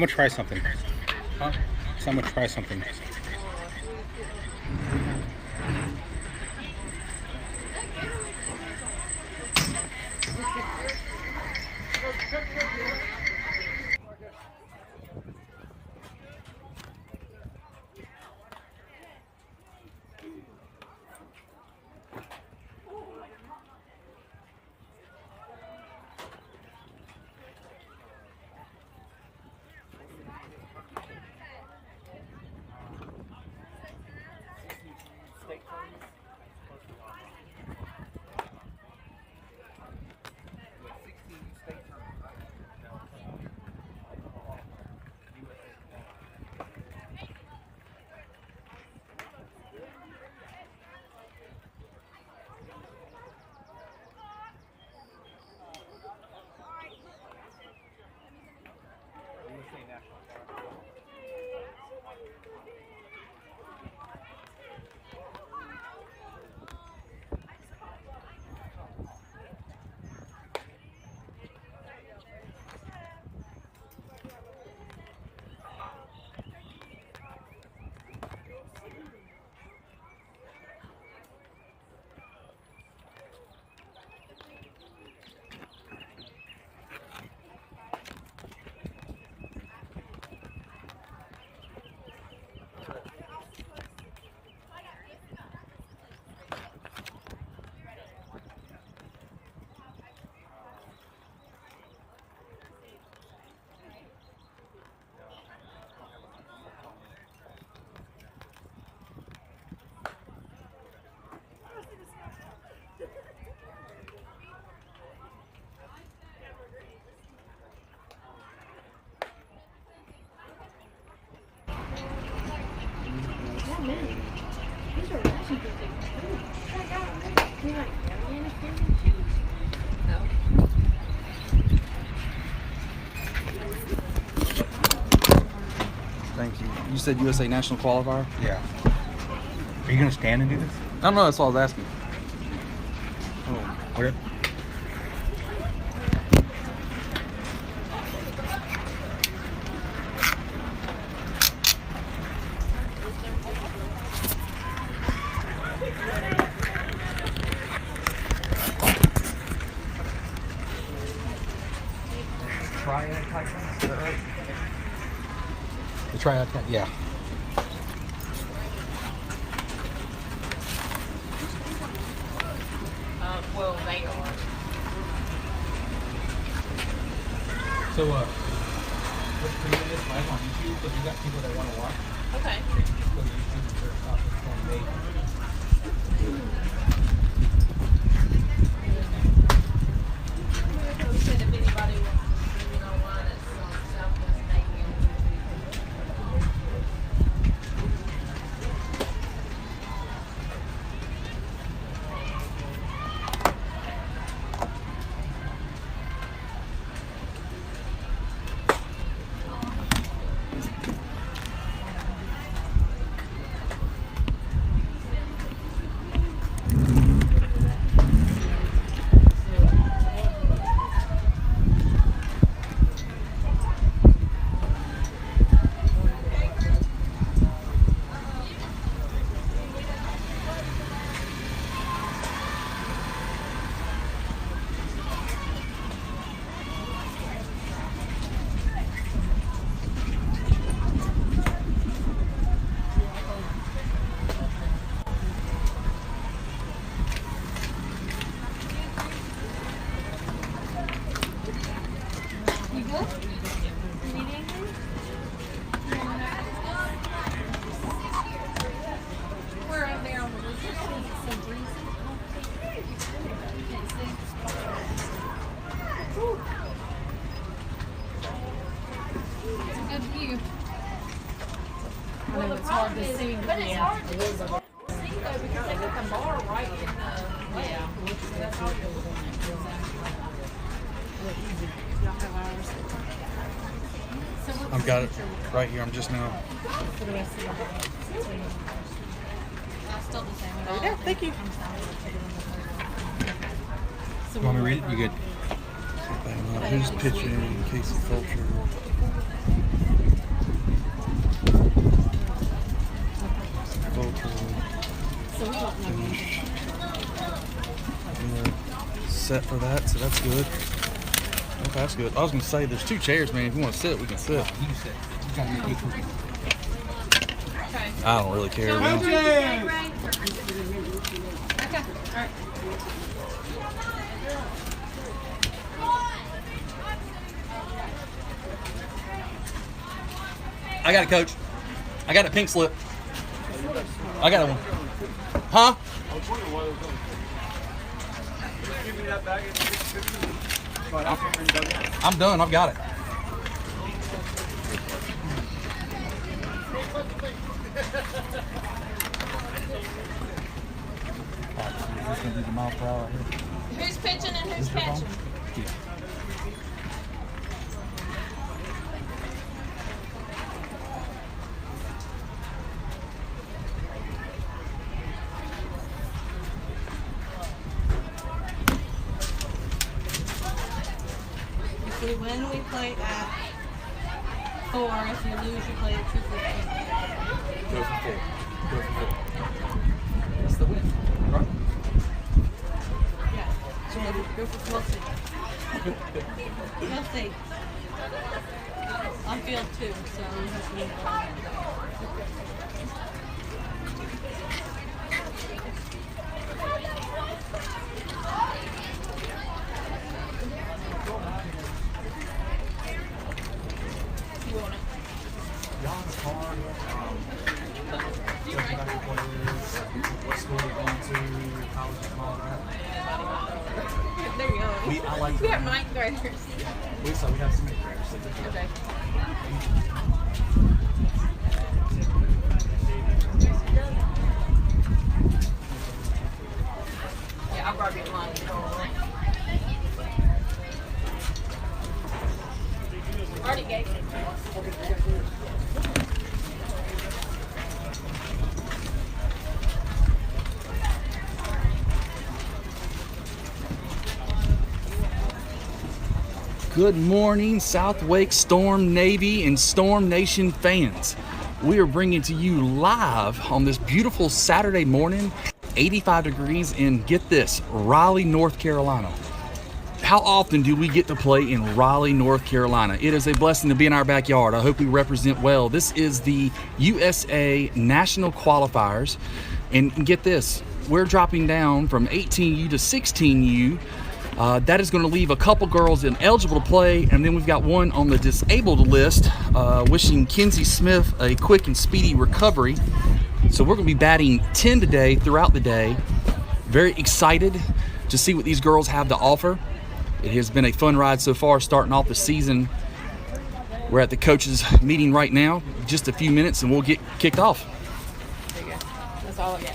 gonna try something. Huh? So I'm gonna try something. Thank you. You said USA National Qualifier? Yeah. Are you gonna stand and do this? I don't know, that's what I was asking. Okay. Triad type thing, is that right? The Triad type, yeah. Well, they are. So, let's create this live on YouTube, but you got people that want to watch. Okay. They can just go to YouTube and search SWStormNavy. We said if anybody wants to see it online, it's on SWStormNavy on YouTube. We're over there on the roof. It's so breezy. Can't see. Whew. It's a good view. I know it's hard to see, but it's hard to see though because they got the bar right in the way. So that's all you're looking at. Y'all have ours. I've got it right here. I'm just now. For the rest of the day. Still the same. Yeah, thank you. You want me to read it? You good? Who's pitching? Casey Fulcher. So we don't know anything. And they're set for that, so that's good. Okay, that's good. I was gonna say there's 2 chairs, man. If you want to sit, we can sit. You sit. You gotta make it cookie. Okay. I don't really care. Man. Okay. All right. I got it, coach. I got a pink slip. I got one. Huh? I'm done. I've got it. Who's pitching and who's catching? If we win, we play at 4. If you lose, you play at 2:15. Go for 4. Go for 4. That's the win, right? Yeah. So go for we'll see. We'll see. I'm field 2, so we have to move on. You want it? John's hard. What school we're going to, college and all that. There you go. I like We have 9th graders. We have some 8th graders. Okay. Yeah, I'll grab you mine. Already gave it. Good morning, SWStormNavy and Storm Nation fans. We are bringing to you live on this beautiful Saturday morning, 85 degrees in, get this, Raleigh, North Carolina. How often do we get to play in Raleigh, North Carolina? It is a blessing to be in our backyard. I hope we represent well. This is the USA National Qualifiers. And get this, we're dropping down from 18U to 16U. That is going to leave a couple girls ineligible to play, and then we've got one on the disabled list. Wishing Kinsey Smith a quick and speedy recovery. So we're going to be batting 10 today throughout the day. Very excited to see what these girls have to offer. It has been a fun ride so far, starting off the season. We're at the coaches meeting right now. Just a few minutes, and we'll get kicked off. There you go. That's all I got.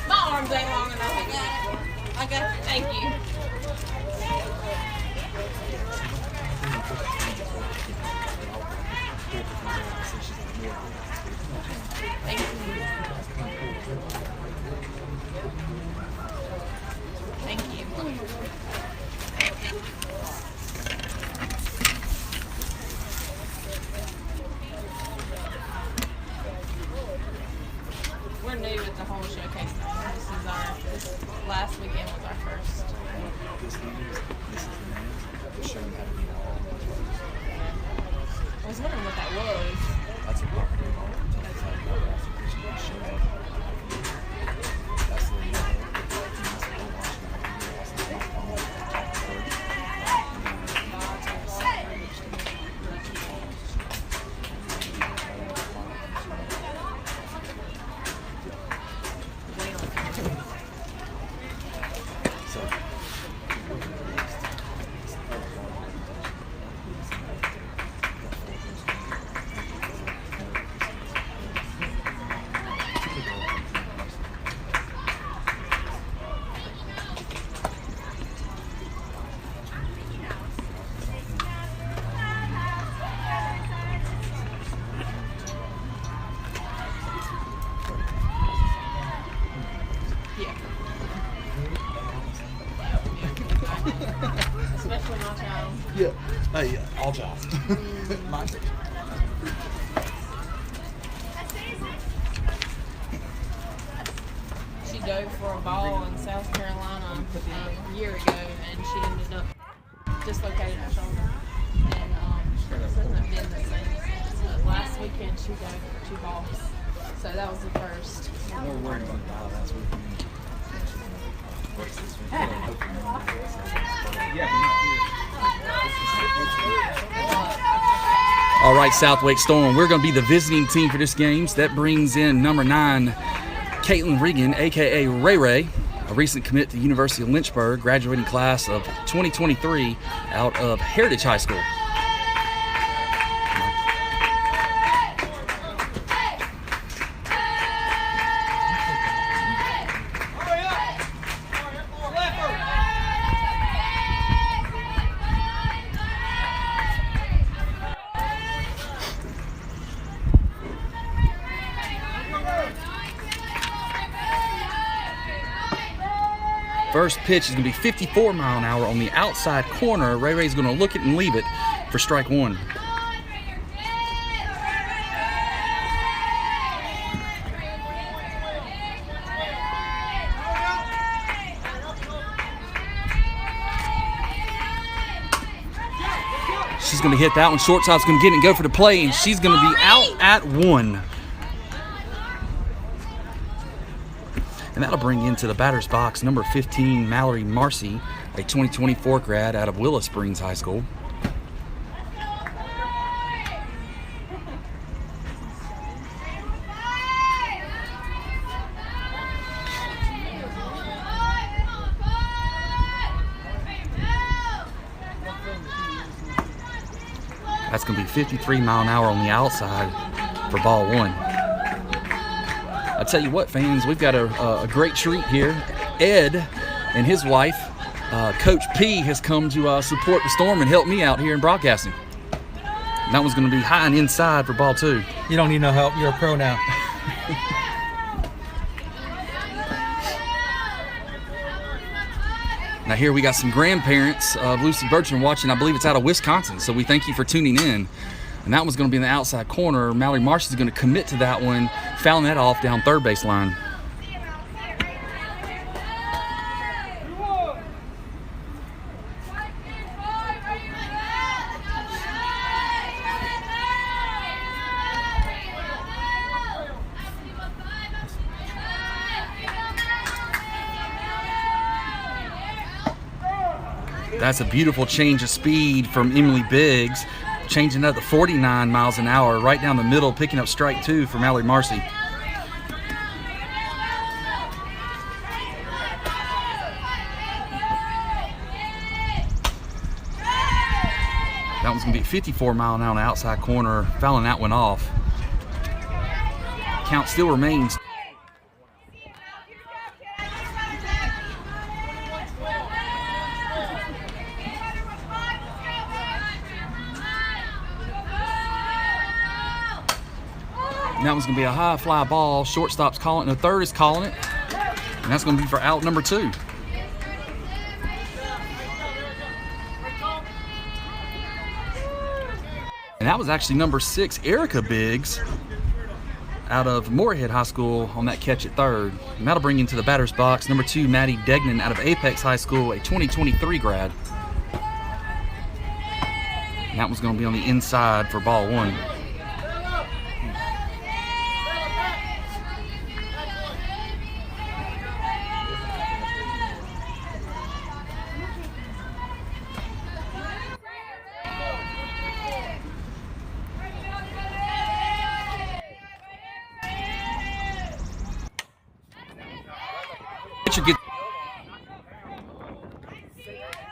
My arms ain't long enough. I got it. Thank you. Thank you. Thank you. We're new at the home showcase. This last weekend was our first. This is the name. Showing how to be all. I was wondering what that was. That's a part. That's the my child. Yeah. Hey, all child. My child. She dove for a ball in South Carolina a year ago, and she ended up dislocating her shoulder. And she hasn't been the same since. Last weekend, she dove for 2 balls. So that was the first. We were worried about that last weekend. All right, South Wake Storm, we're going to be the visiting team for this game. So that brings in number 9, Caitlin Regan, a.k.a. Ray Ray, a recent commit to the University of Lynchburg, graduating class of 2023 out of Heritage High School. First pitch is going to be 54 mile an hour on the outside corner. Ray Ray's going to look it and leave it for strike 1. She's going to hit that one. Shortstop's going to get it and go for the play, and she's going to be out at 1. And that'll bring into the batter's box number 15, Mallory Marcy, a 2024 grad out of Willow Springs High School. That's going to be 53 mile an hour on the outside for ball 1. I tell you what, fans, we've got a great treat here. Ed and his wife, Coach P, has come to support the Storm and help me out here in broadcasting. And that one's going to be high and inside for ball 2. You don't need no help. You're a pro now. Now here we got some grandparents of Lucy Bertrand watching. I believe it's out of Wisconsin, so we thank you for tuning in. And that one's going to be in the outside corner. Mallory Marsh is going to commit to that one, fouling that off down third base line. That's a beautiful change of speed from Emily Biggs, changing up to 49 miles an hour right down the middle, picking up strike 2 for Mallory Marcy. That one's going to be 54 mile an hour on the outside corner, fouling that one off. Count still remains. And that one's going to be a high fly ball. Shortstop's calling it. The third is calling it. And that's going to be for out number 2. And that was actually number 6, Erica Biggs, out of Moorhead High School on that catch at third. And that'll bring into the batter's box number 2, Maddie Degnan, out of Apex High School, a 2023 grad. And that one's going to be on the inside for ball 1.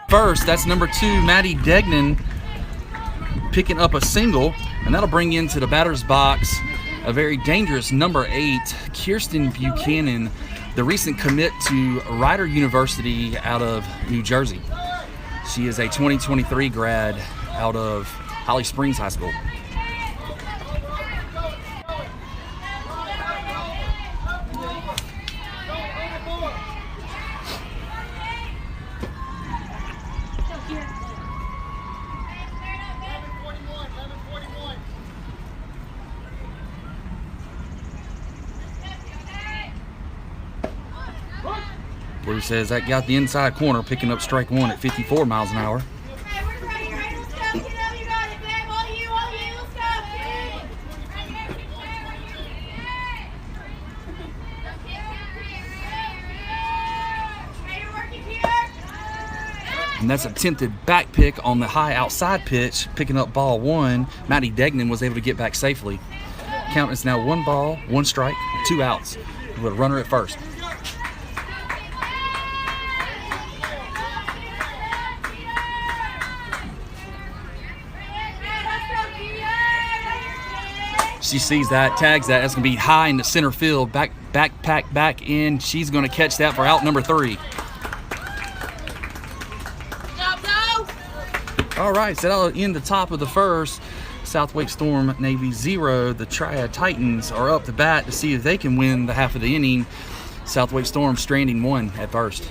First, that's number 2, Maddie Degnan, picking up a single, and that'll bring into the batter's box a very dangerous number 8, Kirsten Buchanan, the recent commit to Rider University out of New Jersey. She is a 2023 grad out of Holly Springs High School. crew says that got the inside corner, picking up strike one at 54 miles an hour. And that's attempted back pick on the high outside pitch, picking up ball one. Maddie Degnan was able to get back safely. Count is now 1 ball, 1 strike, 2 outs with a runner at first. She sees that, tags that. That's going to be high in the center field. Back in. She's going to catch that for out number 3. All right, so that'll end the top of the first. SWStormNavy 0. The Triad Titans are up to bat to see if they can win the half of the inning. SWStorm stranding 1 at first.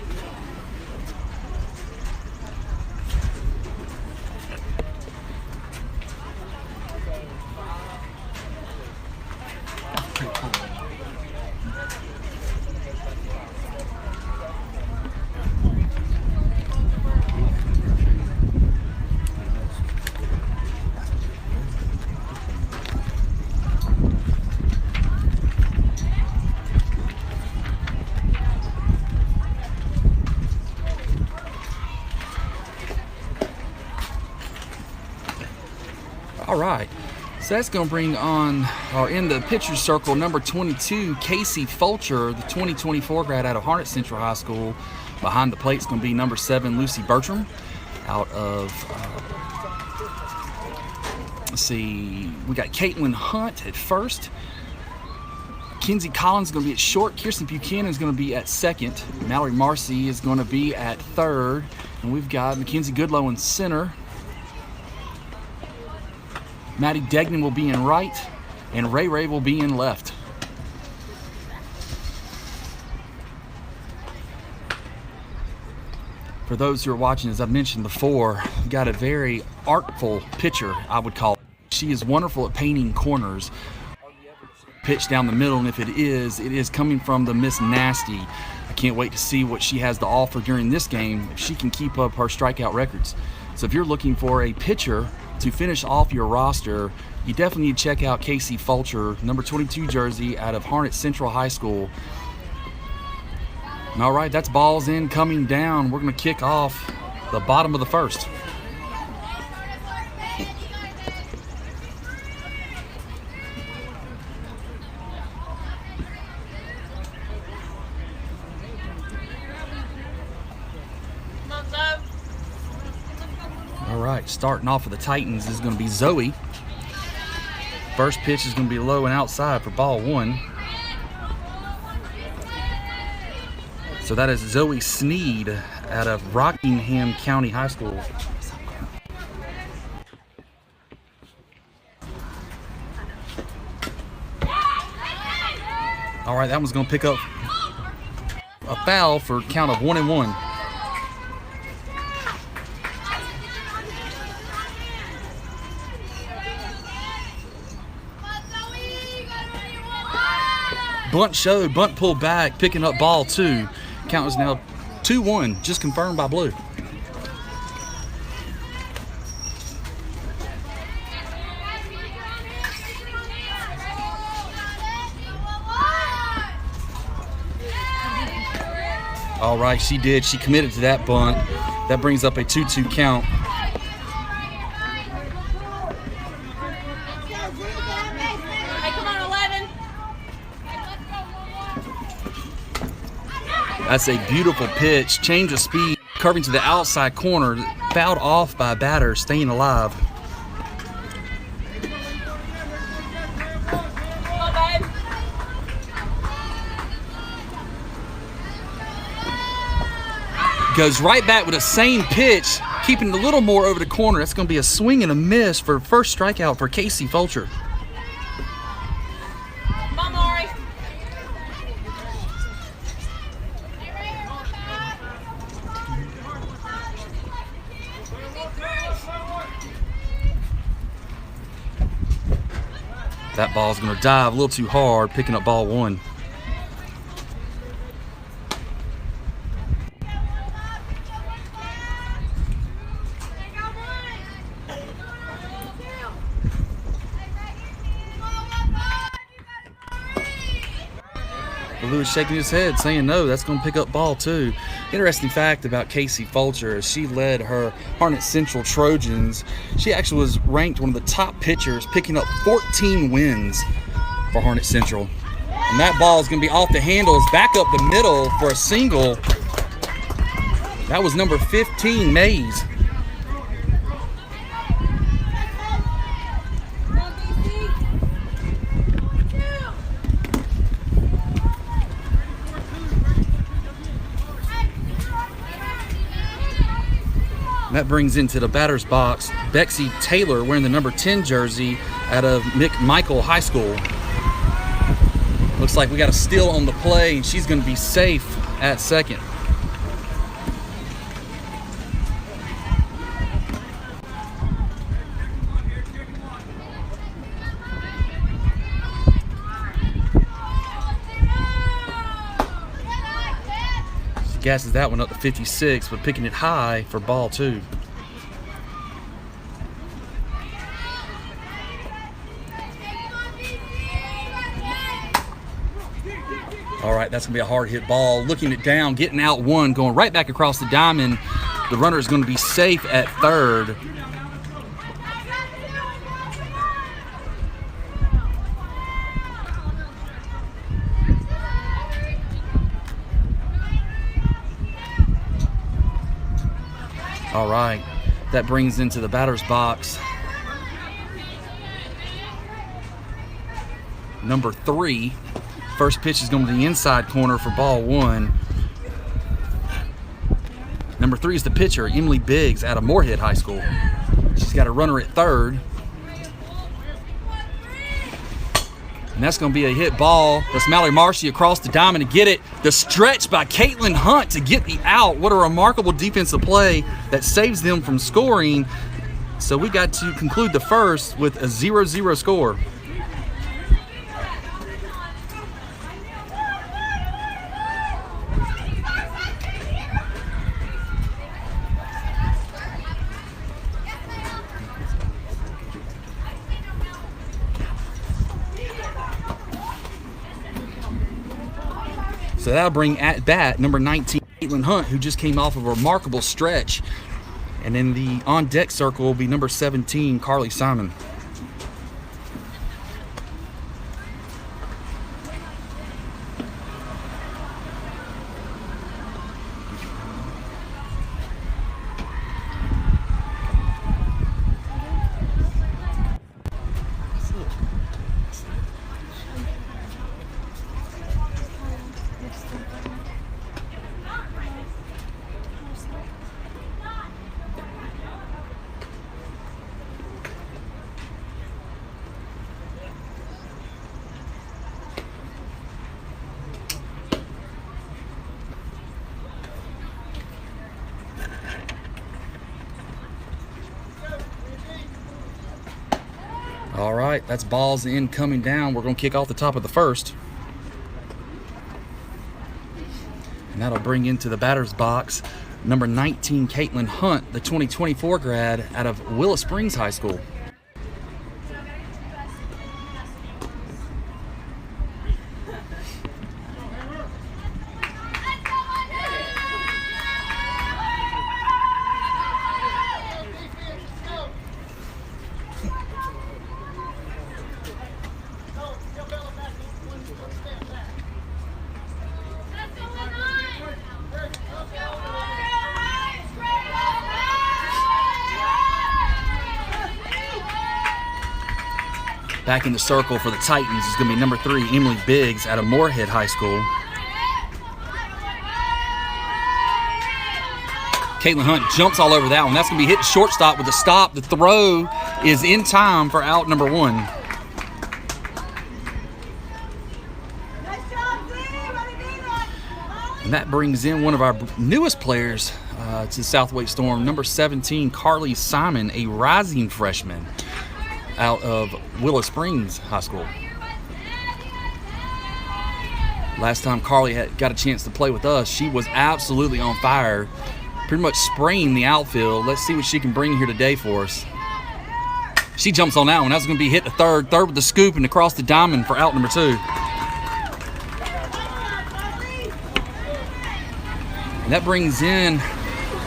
All right, so that's going to bring on, or in the pitcher's circle, number 22, Casey Fulcher, the 2024 grad out of Harnett Central High School. Behind the plate is going to be number 7, Lucy Bertram, out of, let's see, we got Caitlin Hunt at first. Kinsey Collins is going to be at short. Kirsten Buchanan is going to be at second. Mallory Marcy is going to be at third. And we've got Mackenzie Goodlow in center. Maddie Degnan will be in right, and Ray will be in left. For those who are watching, as I've mentioned before, we've got a very artful pitcher, I would call it. She is wonderful at painting corners. Pitch down the middle, and if it is coming from the Miss Nasty. I can't wait to see what she has to offer during this game, if she can keep up her strikeout records. So if you're looking for a pitcher to finish off your roster, you definitely need to check out Casey Fulcher, number 22 jersey out of Harnett Central High School. And all right, that's balls in, coming down. We're going to kick off the bottom of the first. All right, starting off for the Titans is going to be Zoe. First pitch is going to be low and outside for ball 1. So that is Zoe Sneed out of Rockingham County High School. All right, that one's going to pick up a foul for a count of 1-1. Bunt showed, bunt pulled back, picking up ball 2. Count is now 2-1, just confirmed by Blue. All right, she did. She committed to that bunt. That brings up a 2-2 count. That's a beautiful pitch. Change of speed, curving to the outside corner. Fouled off by a batter, staying alive. Goes right back with the same pitch, keeping it a little more over the corner. That's going to be a swing and a miss for first strikeout for Casey Fulcher. That ball's going to dive a little too hard, picking up ball 1. Blue is shaking his head, saying no, that's going to pick up ball 2. Interesting fact about Casey Fulcher is she led her Harnett Central Trojans. She actually was ranked one of the top pitchers, picking up 14 wins for Harnett Central. And that ball is going to be off the handles, back up the middle for a single. That was number 15, Mays. That brings into the batter's box Bexy Taylor wearing the number 10 jersey out of McMichael High School. Looks like we got a steal on the play, and she's going to be safe at second. She gasses that one up to 56, but picking it high for ball 2. All right, that's going to be a hard hit ball. Looking it down, getting out 1, going right back across the diamond. The runner is going to be safe at third. All right, that brings into the batter's box number 3. First pitch is going to the inside corner for ball 1. Number 3 is the pitcher, Emily Biggs, out of Moorhead High School. She's got a runner at third. And that's going to be a hit ball. That's Mallory Marcy across the diamond to get it. The stretch by Caitlin Hunt to get the out. What a remarkable defensive play that saves them from scoring. So we got to conclude the first with a 0-0 score. So that'll bring at bat number 19, Caitlin Hunt, who just came off of a remarkable stretch. And in the on-deck circle will be number 17, Carly Simon. All right, that's balls in coming down. We're going to kick off the top of the first. And that'll bring into the batter's box number 19, Caitlin Hunt, the 2024 grad out of Willow Springs High School. Back in the circle for the Titans is going to be number 3, Emily Biggs out of Moorhead High School. Caitlin Hunt jumps all over that one. That's going to be hit shortstop with a stop. The throw is in time for out number 1. And that brings in one of our newest players to Southwest Storm, number 17, Carly Simon, a rising freshman out of Willow Springs High School. Last time Carly had got a chance to play with us, she was absolutely on fire, pretty much spraying the outfield. Let's see what she can bring here today for us. She jumps on that one. That's going to be hit to third with the scoop and across the diamond for out number 2. And that brings in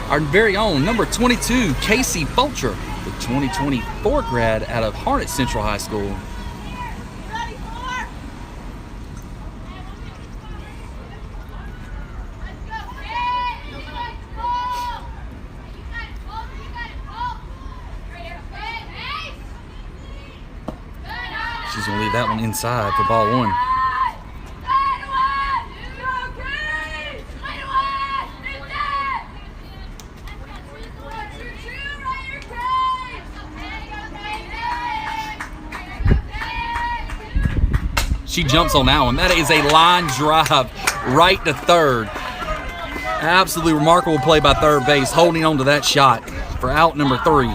our very own number 22, Casey Fulcher, the 2024 grad out of Harnett Central High School. She's gonna leave that one inside for ball one. She jumps on that one. That is a line drive right to third. Absolutely remarkable play by third base, holding on to that shot for out number 3.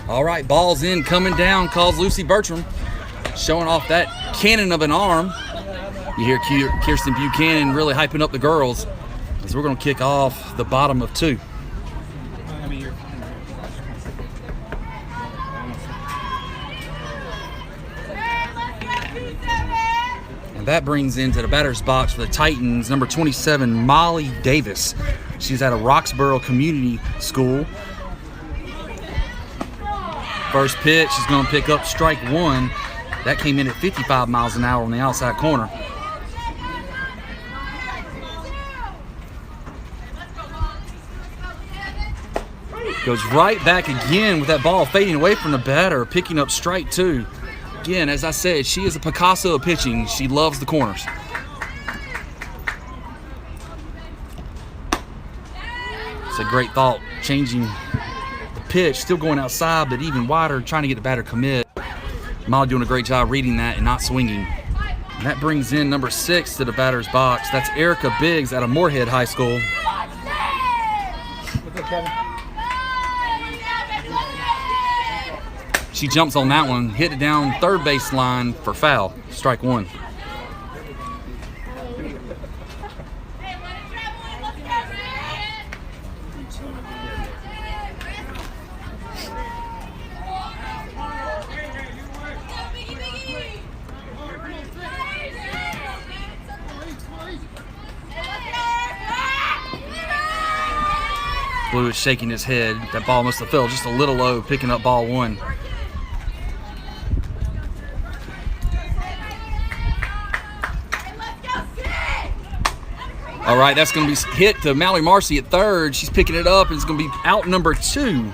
All right, ball's in, coming down, calls Lucy Bertram, showing off that cannon of an arm. You hear Kirsten Buchanan really hyping up the girls as we're going to kick off the bottom of 2. And that brings into the batter's box for the Titans, number 27, Molly Davis. She's at a Roxborough Community School. First pitch is going to pick up strike 1. That came in at 55 miles an hour on the outside corner. Goes right back again with that ball fading away from the batter, picking up strike 2. Again, as I said, she is a Picasso of pitching. She loves the corners. It's a great thought, changing pitch, still going outside, but even wider, trying to get the batter commit. Molly doing a great job reading that and not swinging. And that brings in number 6 to the batter's box. That's Erica Biggs out of Moorhead High School. She jumps on that one, hit it down third base line for foul, strike 1. Blue is shaking his head. That ball must have fell just a little low, picking up ball 1. All right, that's going to be hit to Mallory Marcy at third. She's picking it up, and it's going to be out number 2.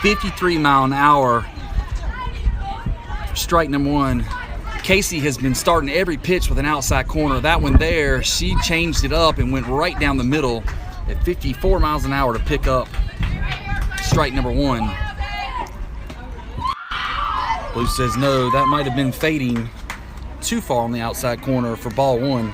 $53-mile-an-hour, strike number 1. Casey has been starting every pitch with an outside corner. That one there, she changed it up and went right down the middle at 54 miles an hour to pick up strike number 1. Blue says no, that might have been fading too far on the outside corner for ball 1.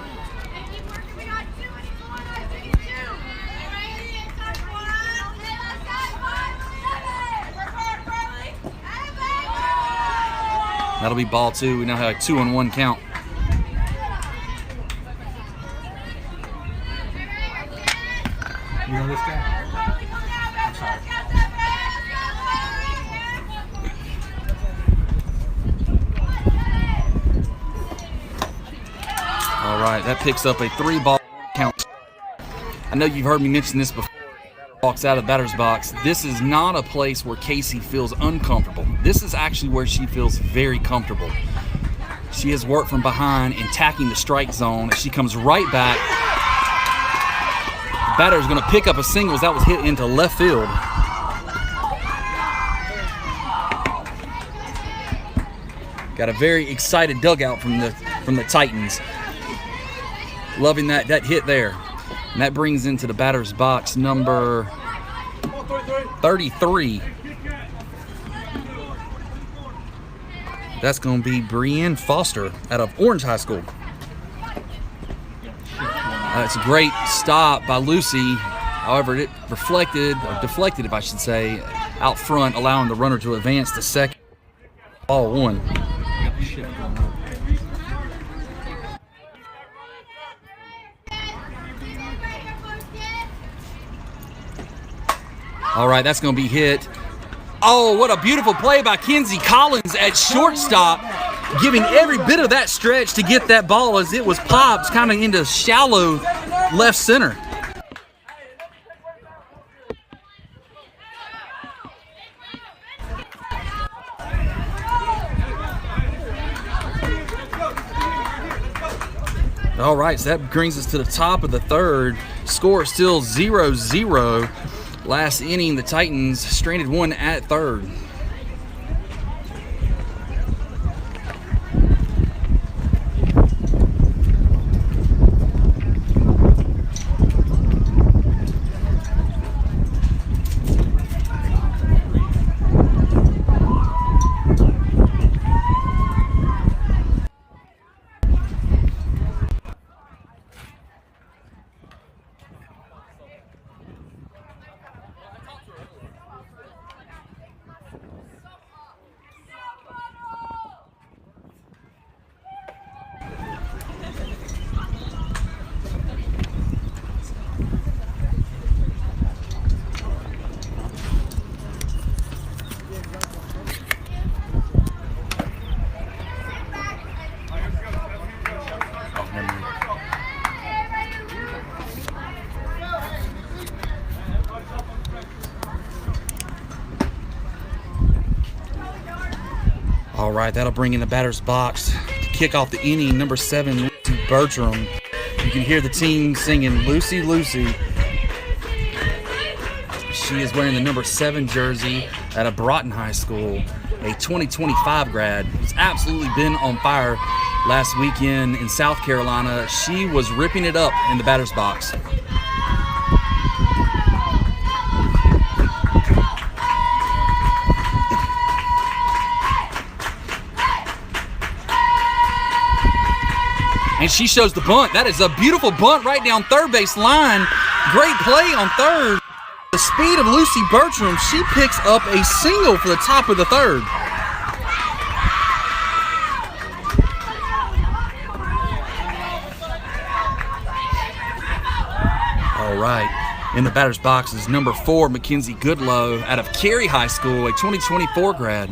That'll be ball 2. We now have a 2-on-1 count. You know this guy? I'm sorry. All right, that picks up a 3-ball count. I know you've heard me mention this before. Walks out of the batter's box. This is not a place where Casey feels uncomfortable. This is actually where she feels very comfortable. She has worked from behind and attacking the strike zone. She comes right back. The batter is going to pick up a single that was hit into left field. Got a very excited dugout from the Titans. Loving that hit there. And that brings into the batter's box number 33. That's going to be Brienne Foster out of Orange High School. It's a great stop by Lucy. However, it deflected, if I should say, out front, allowing the runner to advance to second. Ball 1. All right, that's going to be hit. Oh, what a beautiful play by Kenzie Collins at shortstop, giving every bit of that stretch to get that ball as it was popped kind of into shallow left center. All right, so that brings us to the top of the third. Score is still 0-0. Last inning, the Titans stranded one at third. All right, that'll bring in the batter's box to kick off the inning. Number 7, Lucy Bertram. You can hear the team singing "Lucy, Lucy." She is wearing the number 7 jersey at a Broughton High School, a 2025 grad. Who's absolutely been on fire last weekend in South Carolina. She was ripping it up in the batter's box. And she shows the bunt. That is a beautiful bunt right down third base line. Great play on third. The speed of Lucy Bertram, she picks up a single for the top of the third. All right. In the batter's box is number 4, Mackenzie Goodlow out of Cary High School, a 2024 grad.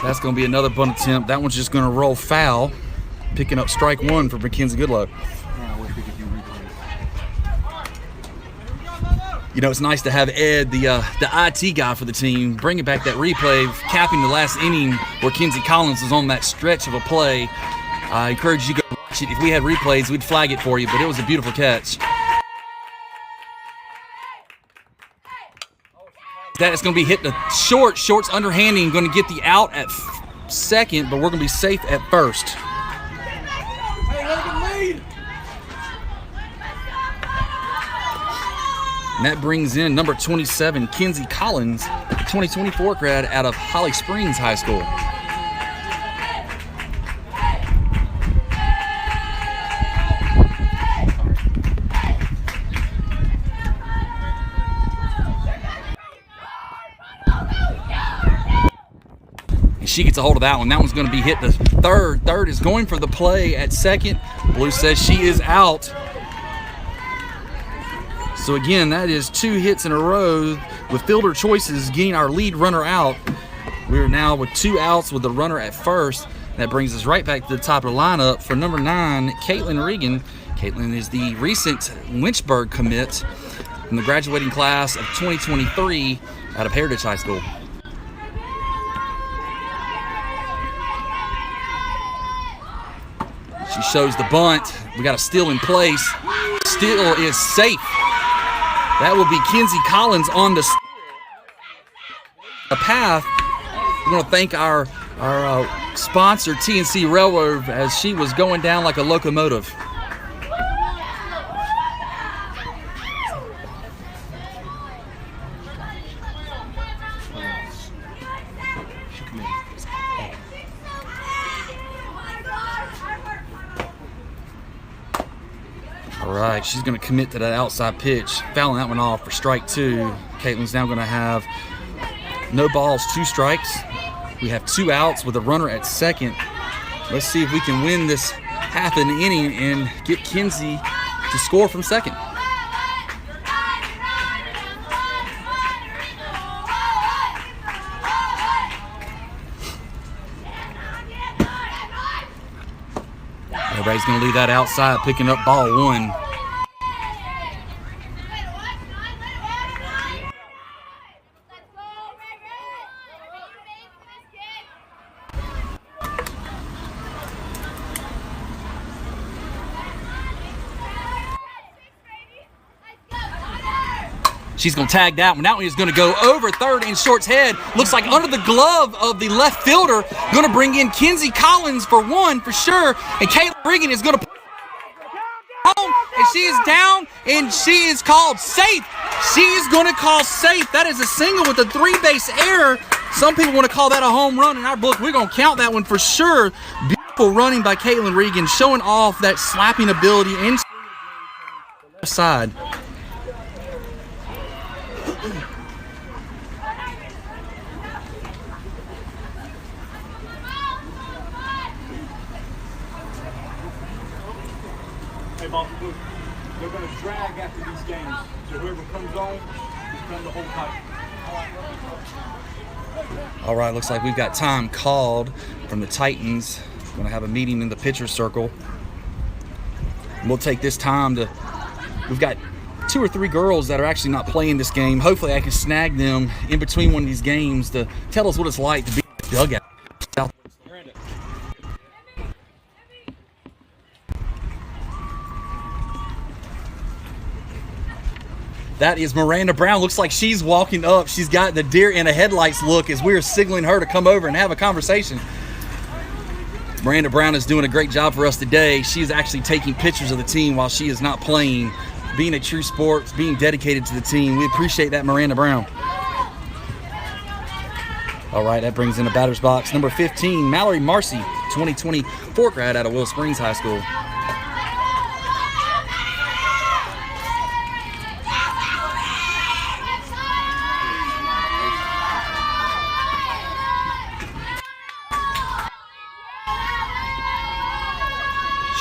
That's going to be another bunt attempt. That one's just going to roll foul, picking up strike 1 for Mackenzie Goodlow. You know, it's nice to have Ed, the IT guy for the team, bringing back that replay, capping the last inning where Kenzie Collins was on that stretch of a play. I encourage you to go watch it. If we had replays, we'd flag it for you, but it was a beautiful catch. That is going to be hit to short. Short's underhanding, going to get the out at second, but we're going to be safe at first. Hey, let him lead. And that brings in number 27, Kenzie Collins, 2024 grad out of Holly Springs High School. She gets a hold of that one. That one's going to be hit to third. Third is going for the play at second. Blue says she is out. So again, that is 2 hits in a row with fielder choices getting our lead runner out. We are now with 2 outs with the runner at first. That brings us right back to the top of the lineup for number 9, Caitlin Regan. Caitlin is the recent Lynchburg commit from the graduating class of 2023 out of Heritage High School. She shows the bunt. We got a steal in place. Steal is safe. That will be Kenzie Collins on the path. We want to thank our sponsor, TNC Railroad, as she was going down like a locomotive. All right, she's going to commit to that outside pitch, fouling that one off for strike 2. Caitlin's now going to have no balls, 2 strikes. We have 2 outs with a runner at second. Let's see if we can win this half an inning and get Kenzie to score from second. Everybody's going to leave that outside, picking up ball 1. She's going to tag that one. That one is going to go over third in short's head. Looks like under the glove of the left fielder. Going to bring in Kenzie Collins for 1 for sure. And Caitlin Regan is going to home. And she is down and she is called safe. She is going to call safe. That is a single with a 3-base error. Some people want to call that a home run. In our book, we're going to count that one for sure. Beautiful running by Caitlin Regan, showing off that slapping ability inside the left side. They're going to drag after these games. So whoever comes on is going to hold tight. All right, looks like we've got time called from the Titans. Going to have a meeting in the pitcher's circle. We'll take this time to, we've got 2 or 3 girls that are actually not playing this game. Hopefully I can snag them in between one of these games to tell us what it's like to be in the dugout. That is Miranda Brown. Looks like she's walking up. She's got the deer in a headlights look as we're signaling her to come over and have a conversation. Miranda Brown is doing a great job for us today. She's actually taking pictures of the team while she is not playing, being a true sport, being dedicated to the team. We appreciate that, Miranda Brown. All right, that brings in the batter's box. Number 15, Mallory Marcy, 2024 grad out of Will Springs High School.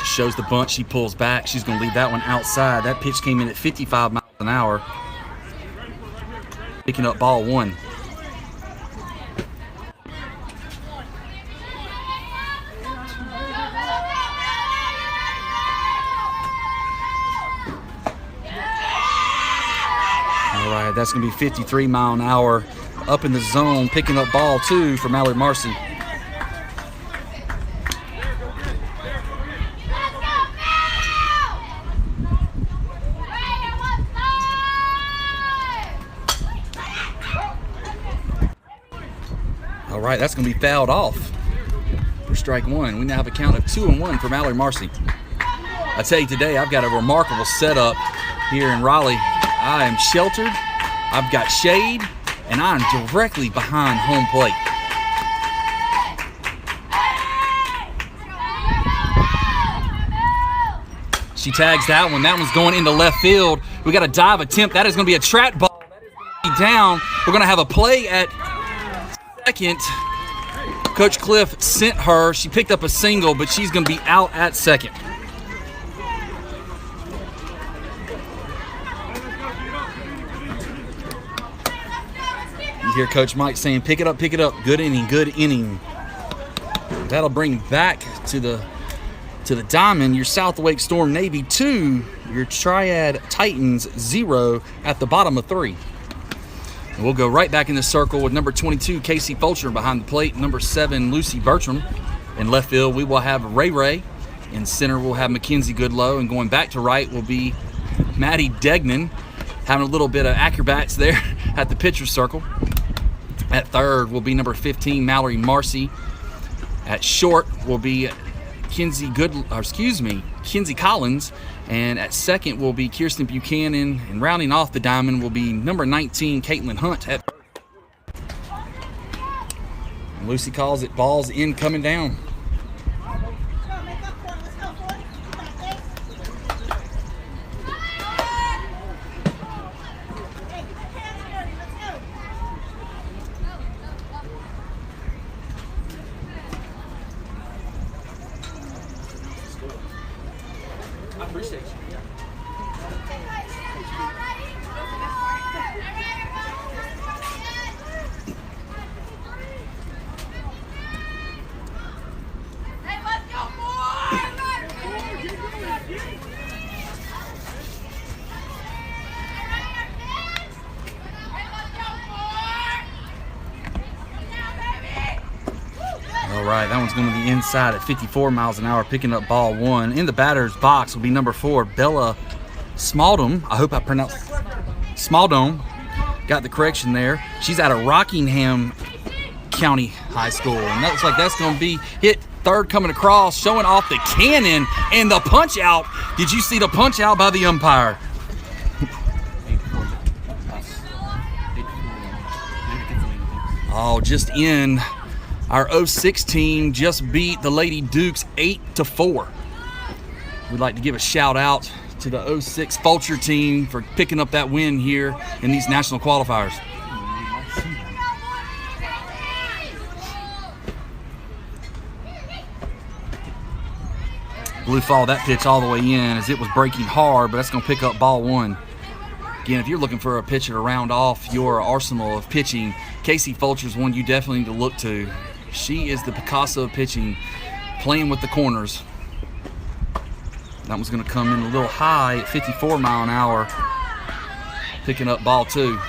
Shows the bunt, she pulls back. She's going to leave that one outside. That pitch came in at 55 miles an hour. Picking up ball 1. All right, that's going to be 53 mile an hour up in the zone, picking up ball 2 for Mallory Marcy. All right, that's going to be fouled off for strike 1. We now have a count of 2-1 for Mallory Marcy. I tell you, today I've got a remarkable setup here in Raleigh. I am sheltered, I've got shade, and I'm directly behind home plate. She tags that one. That one's going into left field. We got a dive attempt. That is going to be a trap ball. That is going to be down. We're going to have a play at second. Coach Cliff sent her. She picked up a single, but she's going to be out at second. hear Coach Mike saying, pick it up, pick it up. Good inning, good inning. That'll bring back to the diamond your South Wake Storm Navy 2, your Triad Titans 0 at the bottom of 3. And we'll go right back in the circle with number 22, Casey Fulcher behind the plate, number 7, Lucy Bertram. In left field, we will have Ray Ray. In center, we'll have Mackenzie Goodlow. And going back to right will be Maddie Degnan, having a little bit of acrobats there at the pitcher's circle. At third will be number 15, Mallory Marcy. At short will be Kinsey Collins. And at second will be Kirsten Buchanan. And rounding off the diamond will be number 19, Caitlin Hunt. And Lucy calls it balls in, coming down. I appreciate you. All right, that one's going to be inside at 54 miles an hour, picking up ball 1. In the batter's box will be number 4, Bella Smaldom. I hope I pronounced Smaldom. Got the correction there. She's out of Rockingham County High School, and that looks like that's going to be hit third coming across, showing off the cannon and the punch out. Did you see the punch out by the umpire? Oh, just in. Our 06 team just beat the Lady Dukes 8-4. We'd like to give a shout out to the 06 Fulcher team for picking up that win here in these national qualifiers. Blue followed that pitch all the way in as it was breaking hard, but that's going to pick up ball 1. Again, if you're looking for a pitcher to round off your arsenal of pitching, Casey Fulcher's one you definitely need to look to. She is the Picasso of pitching, playing with the corners. That one's going to come in a little high at 54 mile an hour, picking up ball 2.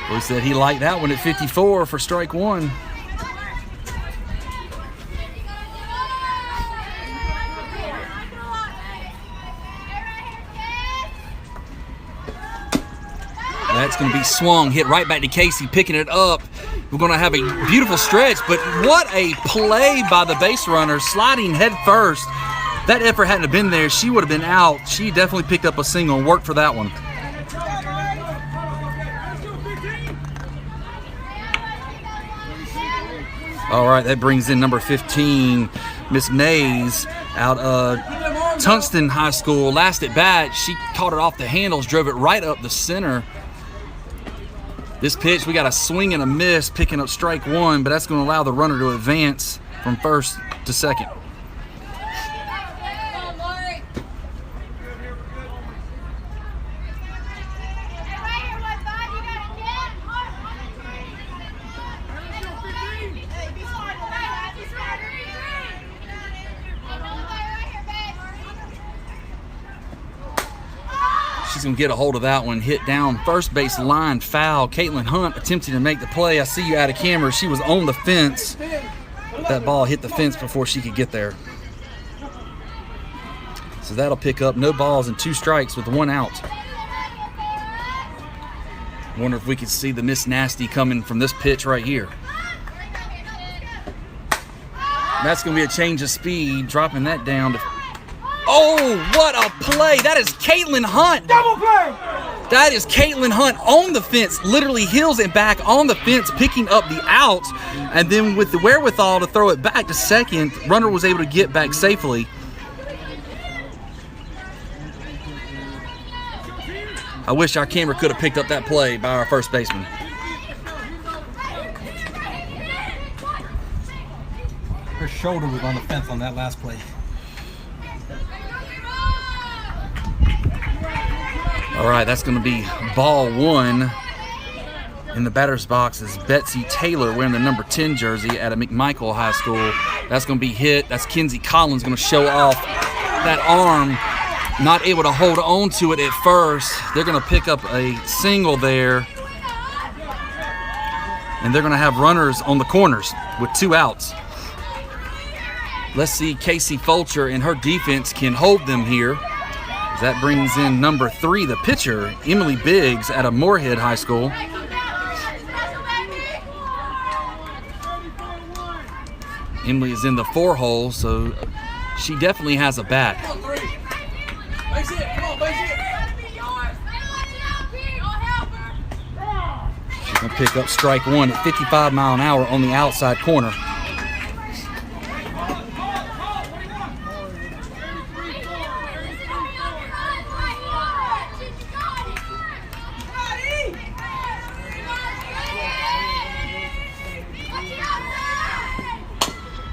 Blue said he liked that one at 54 for strike 1. That's going to be swung, hit right back to Casey, picking it up. We're going to have a beautiful stretch, but what a play by the base runner, sliding head first. That effort hadn't have been there, she would have been out. She definitely picked up a single and worked for that one. All right, that brings in number 15, Miss Mays, out of Tungsten High School. Last at bat, she caught it off the handles, drove it right up the center. This pitch, we got a swing and a miss, picking up strike 1, but that's going to allow the runner to advance from first to second. She's going to get a hold of that one, hit down first base line, foul. Caitlin Hunt attempting to make the play. I see you out of camera. She was on the fence. That ball hit the fence before she could get there. So that'll pick up no balls and 2 strikes with 1 out. Wonder if we could see the Miss Nasty coming from this pitch right here. That's going to be a change of speed, dropping that down to... Oh, what a play. That is Caitlin Hunt. Double play. That is Caitlin Hunt on the fence, literally heels it back on the fence, picking up the out. And then with the wherewithal to throw it back to second, runner was able to get back safely. I wish our camera could have picked up that play by our first baseman. her shoulder was on the fence on that last play. All right, that's going to be ball one. In the batter's box is Betsy Taylor wearing the number 10 jersey at a McMichael High School. That's going to be hit. That's Kinsey Collins going to show off that arm. Not able to hold on to it at first. They're going to pick up a single there. And they're going to have runners on the corners with 2 outs. Let's see Casey Fulcher and her defense can hold them here. That brings in number 3, the pitcher, Emily Biggs at a Moorhead High School. Emily is in the 4 hole, so she definitely has a bat. She's going to pick up strike 1 at 55 miles an hour on the outside corner.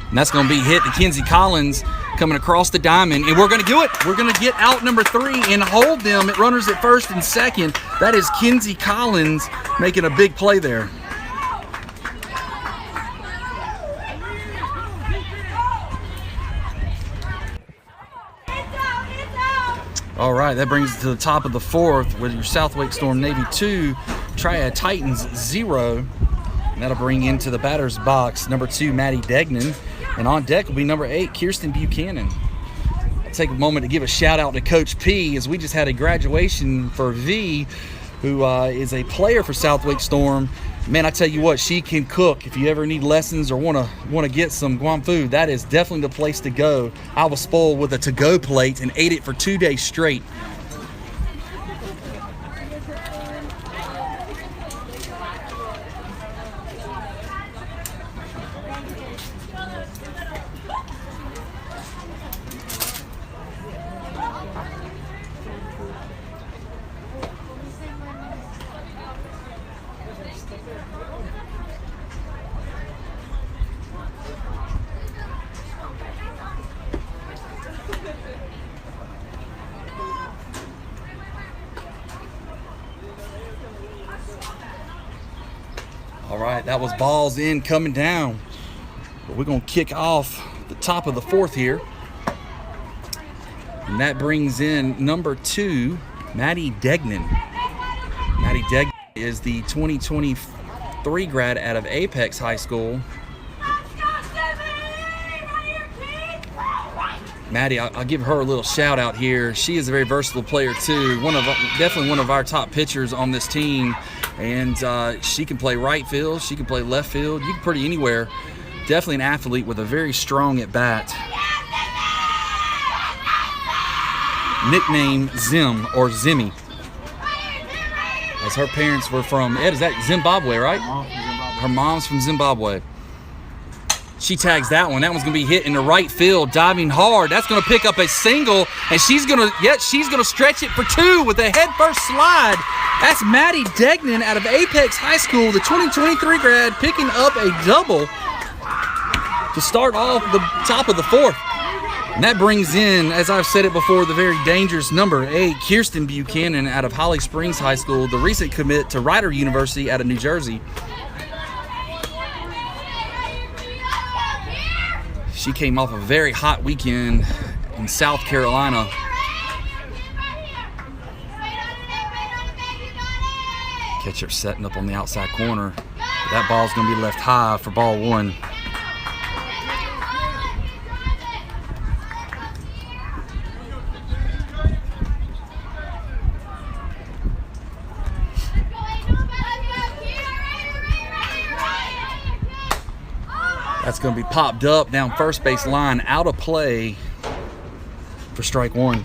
And that's going to be hit to Kinsey Collins coming across the diamond. And we're going to do it. We're going to get out number 3 and hold them at runners at first and second. That is Kinsey Collins making a big play there. All right, that brings it to the top of the 4th with your South Wake Storm Navy 2, Triad Titans 0. And that'll bring into the batter's box number 2, Maddie Degnan. And on deck will be number 8, Kirsten Buchanan. I'll take a moment to give a shout out to Coach P, as we just had a graduation for V, who is a player for South Wake Storm. Man, I tell you what, she can cook. If you ever need lessons or want to get some Guam food, that is definitely the place to go. I was spoiled with a to-go plate and ate it for 2 days straight. All right, that was balls in coming down. But we're going to kick off the top of the 4th here. And that brings in number 2, Maddie Degnan. Maddie Degnan is the 2023 grad out of Apex High School. Maddie, I'll give her a little shout out here. She is a very versatile player too. Definitely one of our top pitchers on this team. And she can play right field, she can play left field, you can pretty anywhere. Definitely an athlete with a very strong at bat. Nickname Zim or Zimmy, as her parents were from, Ed, is that Zimbabwe, right? Her mom's from Zimbabwe. She tags that one. That one's gonna be hit in the right field, diving hard. That's gonna pick up a single, and she's gonna stretch it for 2 with a head first slide. That's Maddie Degnan out of Apex High School, the 2023 grad, picking up a double to start off the top of the 4th. And that brings in, as I've said it before, the very dangerous number 8, Kirsten Buchanan out of Holly Springs High School, the recent commit to Rider University out of New Jersey. She came off a very hot weekend in South Carolina. Catcher setting up on the outside corner. That ball's going to be left high for ball 1. That's going to be popped up down first base line, out of play for strike 1.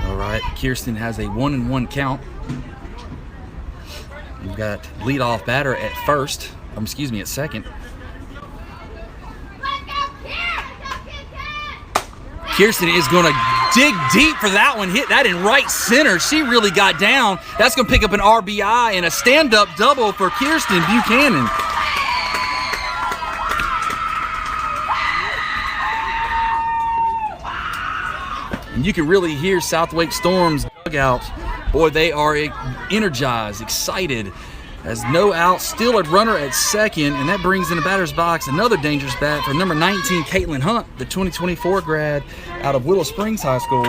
All right, Kirsten has a 1-1 count. We've got leadoff batter at at second. Kirsten is going to dig deep for that one. Hit that in right center. She really got down. That's going to pick up an RBI and a stand-up double for Kirsten Buchanan. And you can really hear South Wake Storm's dugout. Boy, they are energized, excited. As no out, still a runner at second, and that brings in the batter's box another dangerous bat for number 19, Caitlin Hunt, the 2024 grad out of Willow Springs High School.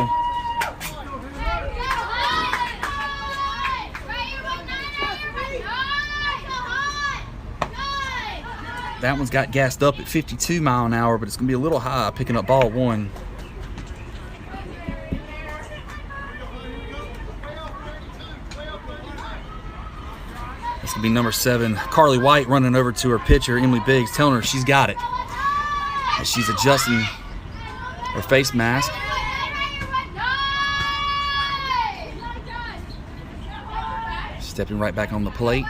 That one's got gassed up at 52 mile an hour, but it's going to be a little high, picking up ball one. It's going to be number 7, Carly White, running over to her pitcher, Emily Biggs, telling her she's got it. As she's adjusting her face mask. Stepping right back on the plate.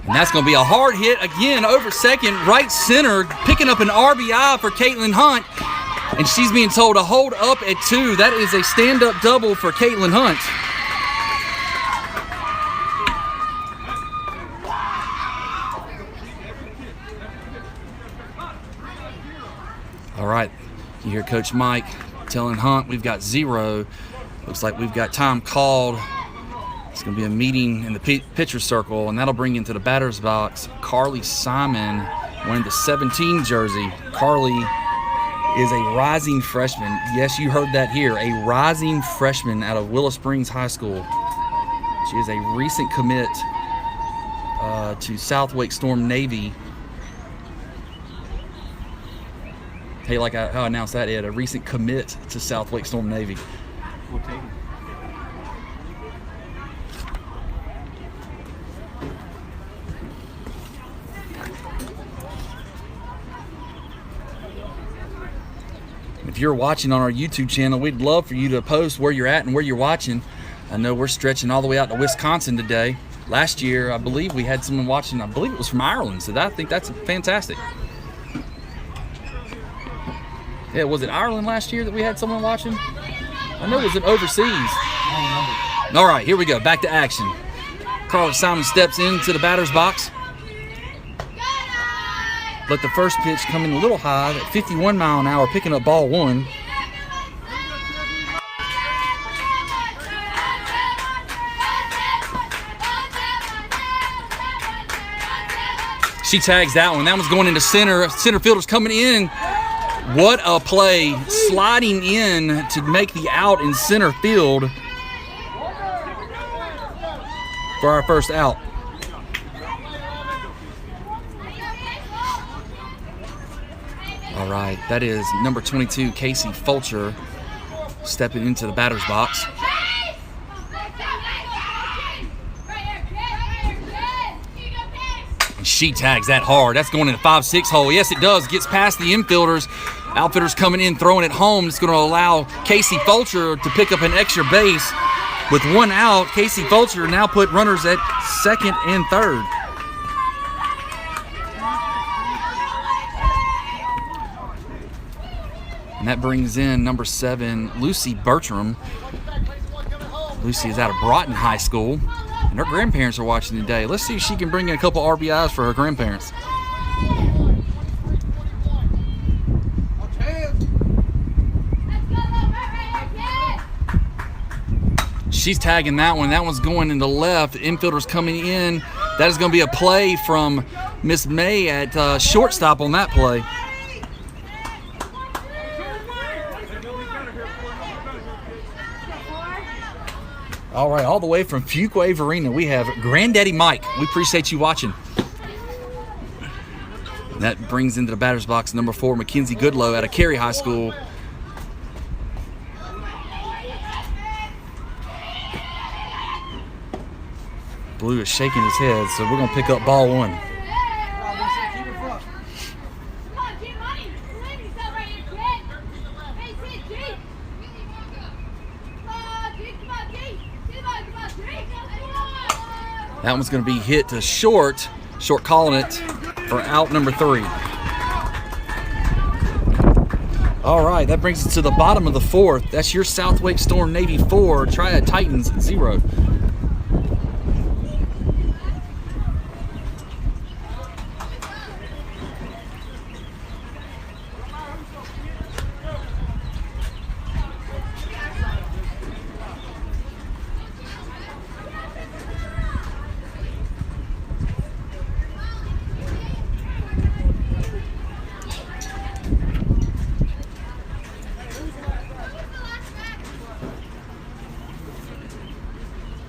And that's going to be a hard hit again over second, right center, picking up an RBI for Caitlin Hunt. And she's being told to hold up at 2. That is a stand-up double for Caitlin Hunt. All right, you hear Coach Mike telling Hunt we've got 0. Looks like we've got time called. It's going to be a meeting in the pitcher circle, and that'll bring into the batter's box Carly Simon wearing the 17 jersey. Carly is a rising freshman. Yes, you heard that here. A rising freshman out of Willow Springs High School. She is a recent commit to South Wake StormNavy. Hey, like how I announced that, Ed, a recent commit to South Wake StormNavy. We'll take it. If you're watching on our YouTube channel, we'd love for you to post where you're at and where you're watching. I know we're stretching all the way out to Wisconsin today. Last year, I believe we had someone watching, I believe it was from Ireland, so I think that's fantastic. Yeah, was it Ireland last year that we had someone watching? I know it was overseas. All right, here we go. Back to action. Carly Simon steps into the batter's box. Let the first pitch come in a little high at 51 mile an hour, picking up ball one. She tags that one. That one's going into center. Center fielder's coming in. What a play, sliding in to make the out in center field for our first out. All right, that is number 22, Casey Fulcher, stepping into the batter's box. And she tags that hard. That's going in the 5-6 hole. Yes, it does. Gets past the infielders. Outfielders coming in, throwing it home. It's going to allow Casey Fulcher to pick up an extra base. With one out, Casey Fulcher now put runners at second and third. And that brings in number 7, Lucy Bertram. Lucy is out of Broughton High School, and her grandparents are watching today. Let's see if she can bring in a couple RBIs for her grandparents. She's tagging that one. That one's going in the left. The infielder's coming in. That is going to be a play from Miss May at shortstop on that play. All right, all the way from Fuquay Arena, we have Granddaddy Mike. We appreciate you watching. And that brings into the batter's box number 4, Mackenzie Goodlow out of Cary High School. Blue is shaking his head, so we're going to pick up ball one. That one's going to be hit to short calling it for out number 3. All right, that brings us to the bottom of the fourth. That's your South Wake Storm Navy 4, Triad Titans 0.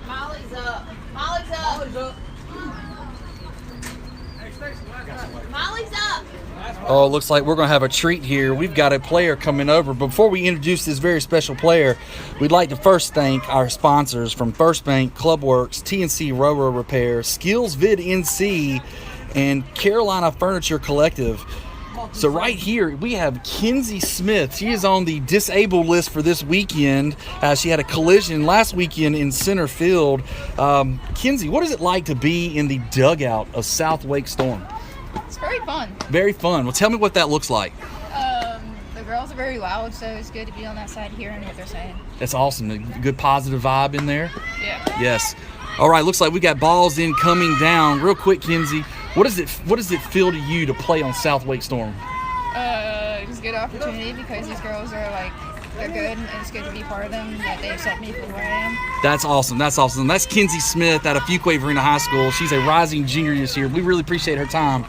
Molly's up. Molly's up. Molly's up. Oh, it looks like we're going to have a treat here. We've got a player coming over. Before we introduce this very special player, we'd like to first thank our sponsors from First Bank, Clubworks, TNC Rower Repair, Skills Vid NC, and Carolina Furniture Collective. So right here, we have Kenzie Smith. She is on the disabled list for this weekend. She had a collision last weekend in center field. Kenzie, what is it like to be in the dugout of South Wake Storm? It's very fun. Very fun. Well, tell me what that looks like. The girls are very loud, so it's good to be on that side hearing what they're saying. That's awesome. A good positive vibe in there. Yeah. Yes. All right, looks like we got balls in coming down. Real quick, Kenzie, what does it feel to you to play on South Wake Storm? It's a good opportunity because these girls are they're good, and it's good to be part of them, that they accept me for who I am. That's awesome. That's awesome. That's Kenzie Smith out of Fuquay-Varina High School. She's a rising junior this year. We really appreciate her time.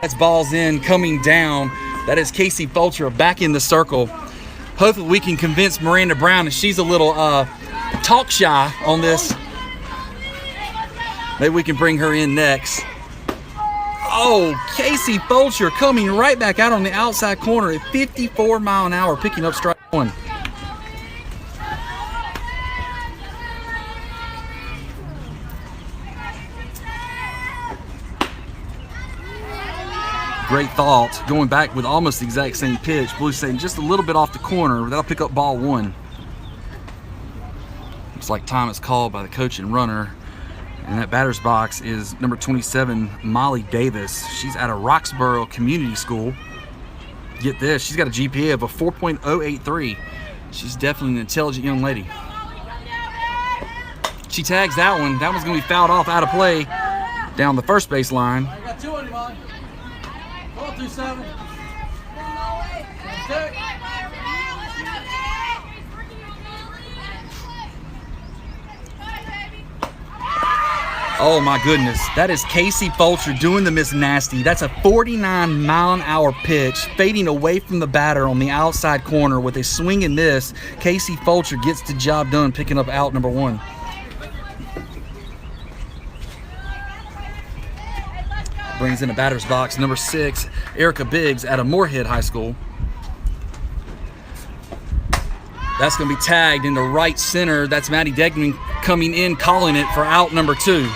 That's balls in coming down. That is Casey Fulcher back in the circle. Hopefully we can convince Miranda Brown, and she's a little talk shy on this. Maybe we can bring her in next. Oh, Casey Fulcher coming right back out on the outside corner at 54 mile an hour, picking up strike one. Great thought. Going back with almost the exact same pitch. Blues saying just a little bit off the corner. That'll pick up ball one. Looks like time is called by the coach and runner. And that batter's box is number 27, Molly Davis. She's out of Roxborough Community School. Get this, she's got a GPA of a 4.083. She's definitely an intelligent young lady. She tags that one. That one's going to be fouled off out of play down the first base line. I got two on you, Molly. 4-2-7. Oh my goodness, that is Casey Fulcher doing the Miss Nasty. That's a 49 mile an hour pitch, fading away from the batter on the outside corner with a swing and miss. Casey Fulcher gets the job done, picking up out number one. Brings in a batter's box, number 6, Erica Biggs out of Moorhead High School. That's going to be tagged into right center. That's Maddie Degman coming in, calling it for out number 2.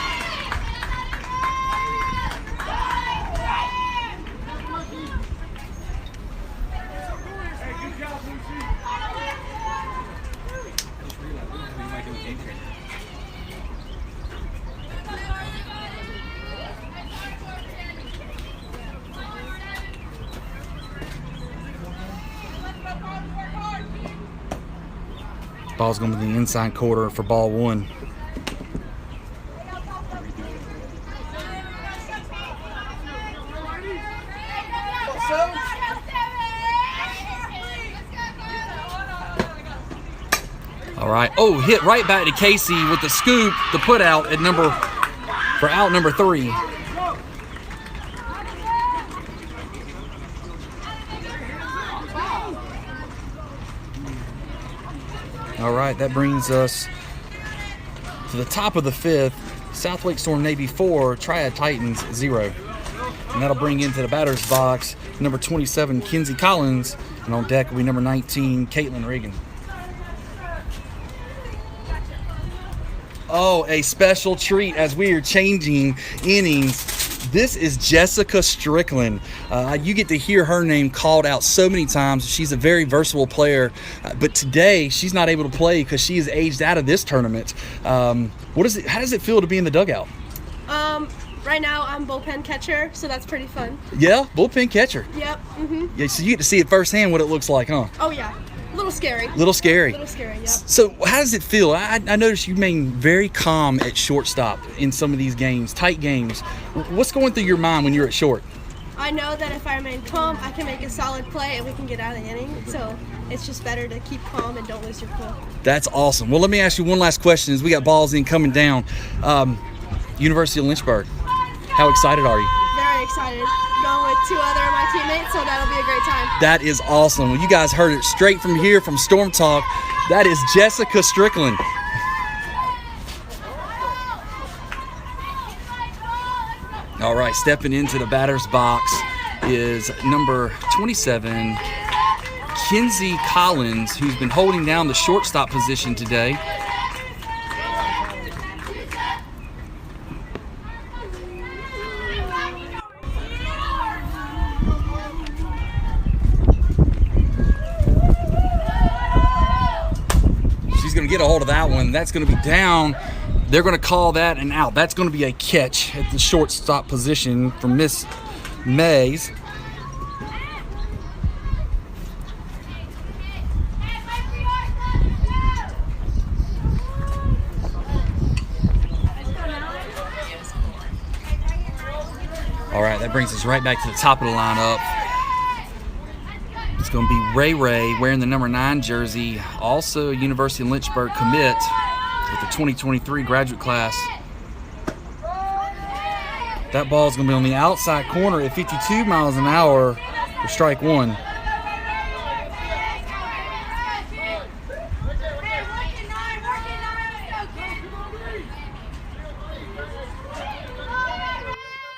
Ball's going to be the inside quarter for ball one. All right. Oh, hit right back to Casey with the scoop, the put out at for out number 3. All right, that brings us to the top of the 5th. South Wake Storm Navy 4, Triad Titans 0. And that'll bring into the batter's box number 27, Kenzie Collins. And on deck will be number 19, Caitlin Reagan. Oh, a special treat as we are changing innings. This is Jessica Strickland. You get to hear her name called out so many times. She's a very versatile player, but today she's not able to play because she is aged out of this tournament. How does it feel to be in the dugout? Right now, I'm bullpen catcher, so that's pretty fun. Yeah, bullpen catcher. Yep. Yeah, so you get to see it firsthand what it looks like, huh? Oh yeah. A little scary. Little scary. Yep. So how does it feel? I noticed you remain very calm at shortstop in some of these games, tight games. What's going through your mind when you're at short? I know that if I remain calm, I can make a solid play and we can get out of the inning. So it's just better to keep calm and don't lose your cool. That's awesome. Well, let me ask you one last question as we got balls in coming down. University of Lynchburg, how excited are you? Very excited. Going with 2 other of my teammates, so that'll be a great time. That is awesome. Well, you guys heard it straight from here from Storm Talk. That is Jessica Strickland. All right, stepping into the batter's box is number 27, Kinsey Collins, who's been holding down the shortstop position today. She's going to get a hold of that one. That's going to be down. They're going to call that an out. That's going to be a catch at the shortstop position for Miss Mays. All right, that brings us right back to the top of the lineup. It's going to be Ray Ray wearing the number 9 jersey, also University of Lynchburg commit with the 2023 graduate class. That ball is going to be on the outside corner at 52 miles an hour for strike 1.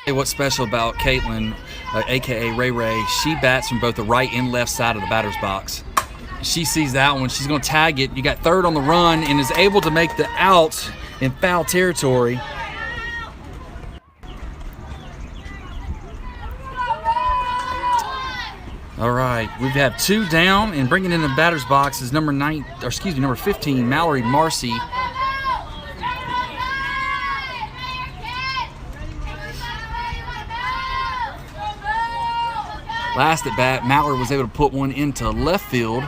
What's special about Caitlin, aka Ray Ray, she bats from both the right and left side of the batter's box. She sees that one, she's going to tag it. You got third on the run and is able to make the out in foul territory. All right, we have 2 down, and bringing in the batter's box is number 15, Mallory Marcy. Last at bat, Mallory was able to put one into left field.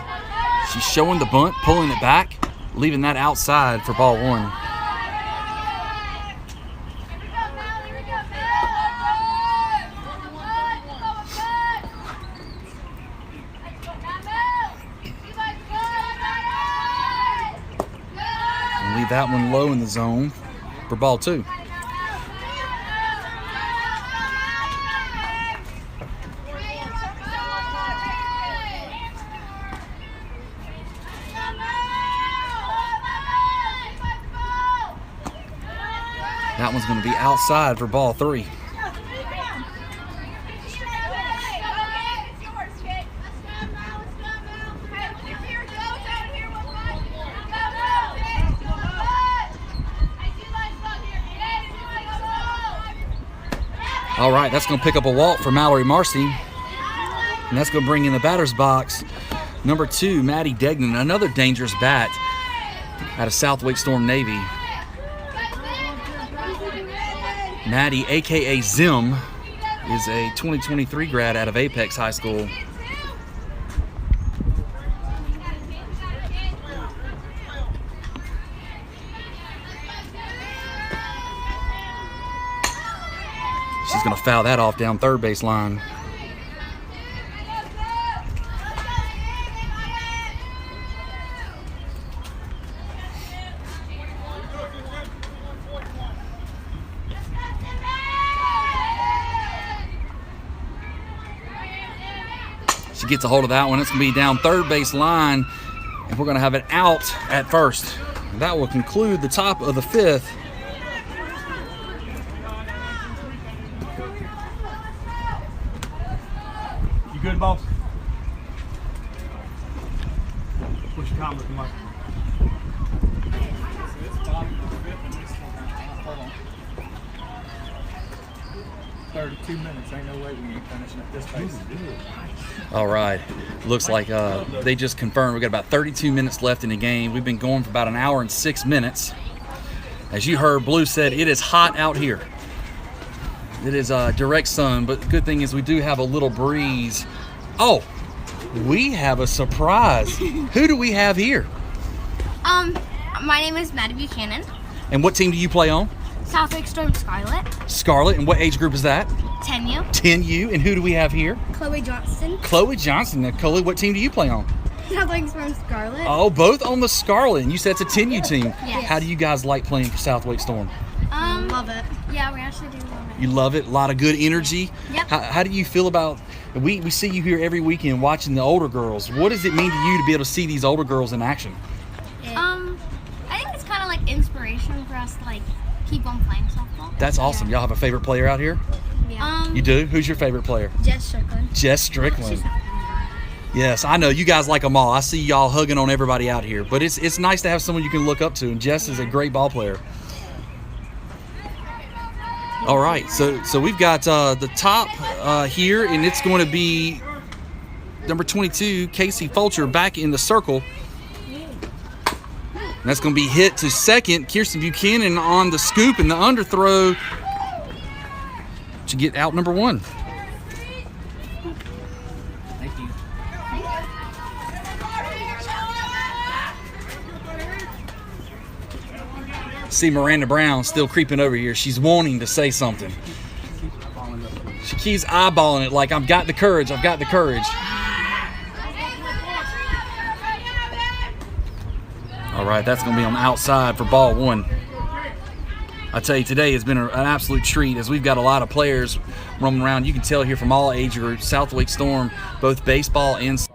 She's showing the bunt, pulling it back, leaving that outside for ball 1. And leave that one low in the zone for ball 2. That one's going to be outside for ball 3. All right, that's going to pick up a walk for Mallory Marcy. And that's going to bring in the batter's box number 2, Maddie Degnan, another dangerous bat out of SWStormNavy. Maddie, aka Zim, is a 2023 grad out of Apex High School. She's going to foul that off down third base line. She gets a hold of that one. It's going to be down third base line, and we're going to have it out at first. That will conclude the top of the 5th. You good, boss? What's your comment looking like? It's bottom of the 5th and this one. Hold on. 32 minutes. Ain't no way we ain't finishing at this pace. All right. Looks like they just confirmed we got about 32 minutes left in the game. We've been going for about an hour and 6 minutes. As you heard, Blue said it is hot out here. It is direct sun, but the good thing is we do have a little breeze. Oh, we have a surprise. Who do we have here? My name is Maddie Buchanan. And what team do you play on? Southwick Storm Scarlet. Scarlet. And what age group is that? 10U. 10U. And who do we have here? Chloe Johnston. Chloe Johnson. Now, Chloe, what team do you play on? Southwick Storm Scarlet. Oh, both on the Scarlet. And you said it's a 10U team. Yes. How do you guys like playing for Southwick Storm? Love it. Yeah, we actually do love it. You love it? A lot of good energy? Yep. How do you feel about, we see you here every weekend watching the older girls. What does it mean to you to be able to see these older girls in action? I think it's kind of like inspiration for us to like keep on playing softball. That's awesome. Y'all have a favorite player out here? Yeah. You do? Who's your favorite player? Jess Strickland. Jess Strickland. Yes, I know. You guys like them all. I see y'all hugging on everybody out here. But it's nice to have someone you can look up to, and Jess is a great ball player. All right, so we've got the top here, and it's going to be number 22, Casey Fulcher, back in the circle. And that's going to be hit to second. Kirsten Buchanan on the scoop and the underthrow to get out number 1. Thank you. See Miranda Brown still creeping over here. She's wanting to say something. She keeps eyeballing it like, I've got the courage, I've got the courage. All right, that's going to be on the outside for ball 1. I tell you, today has been an absolute treat as we've got a lot of players roaming around. You can tell here from all age groups, Southwick Storm, both baseball and softball.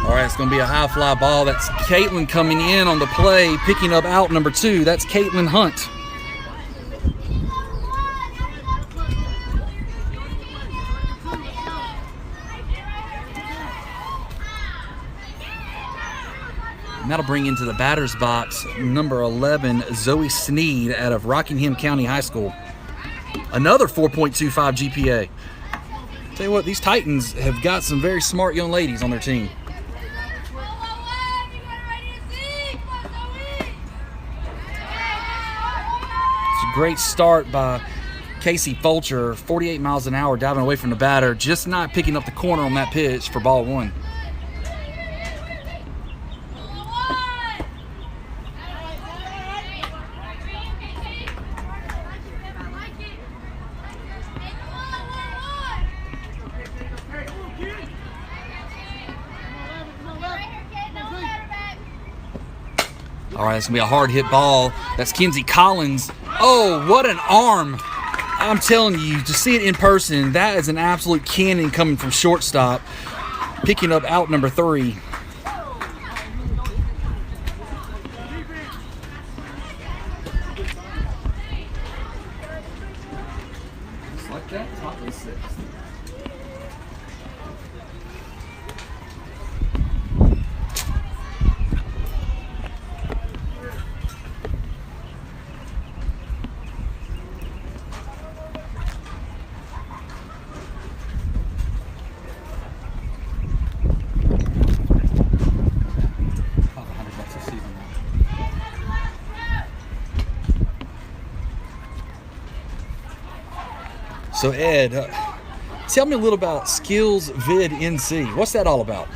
All right, it's going to be a high fly ball. That's Caitlin coming in on the play, picking up out number 2. That's Caitlin Hunt. And that'll bring into the batter's box number 11, Zoe Sneed out of Rockingham County High School. Another 4.25 GPA. Tell you what, these Titans have got some very smart young ladies on their team. It's a great start by Casey Fulcher, 48 miles an hour, diving away from the batter, just not picking up the corner on that pitch for ball 1. All right, it's going to be a hard hit ball. That's Kenzie Collins. Oh, what an arm. I'm telling you, to see it in person, that is an absolute cannon coming from shortstop, picking up out number 3. Just like that, top of the 6th. So Ed, tell me a little about Skills Vid NC. What's that all about?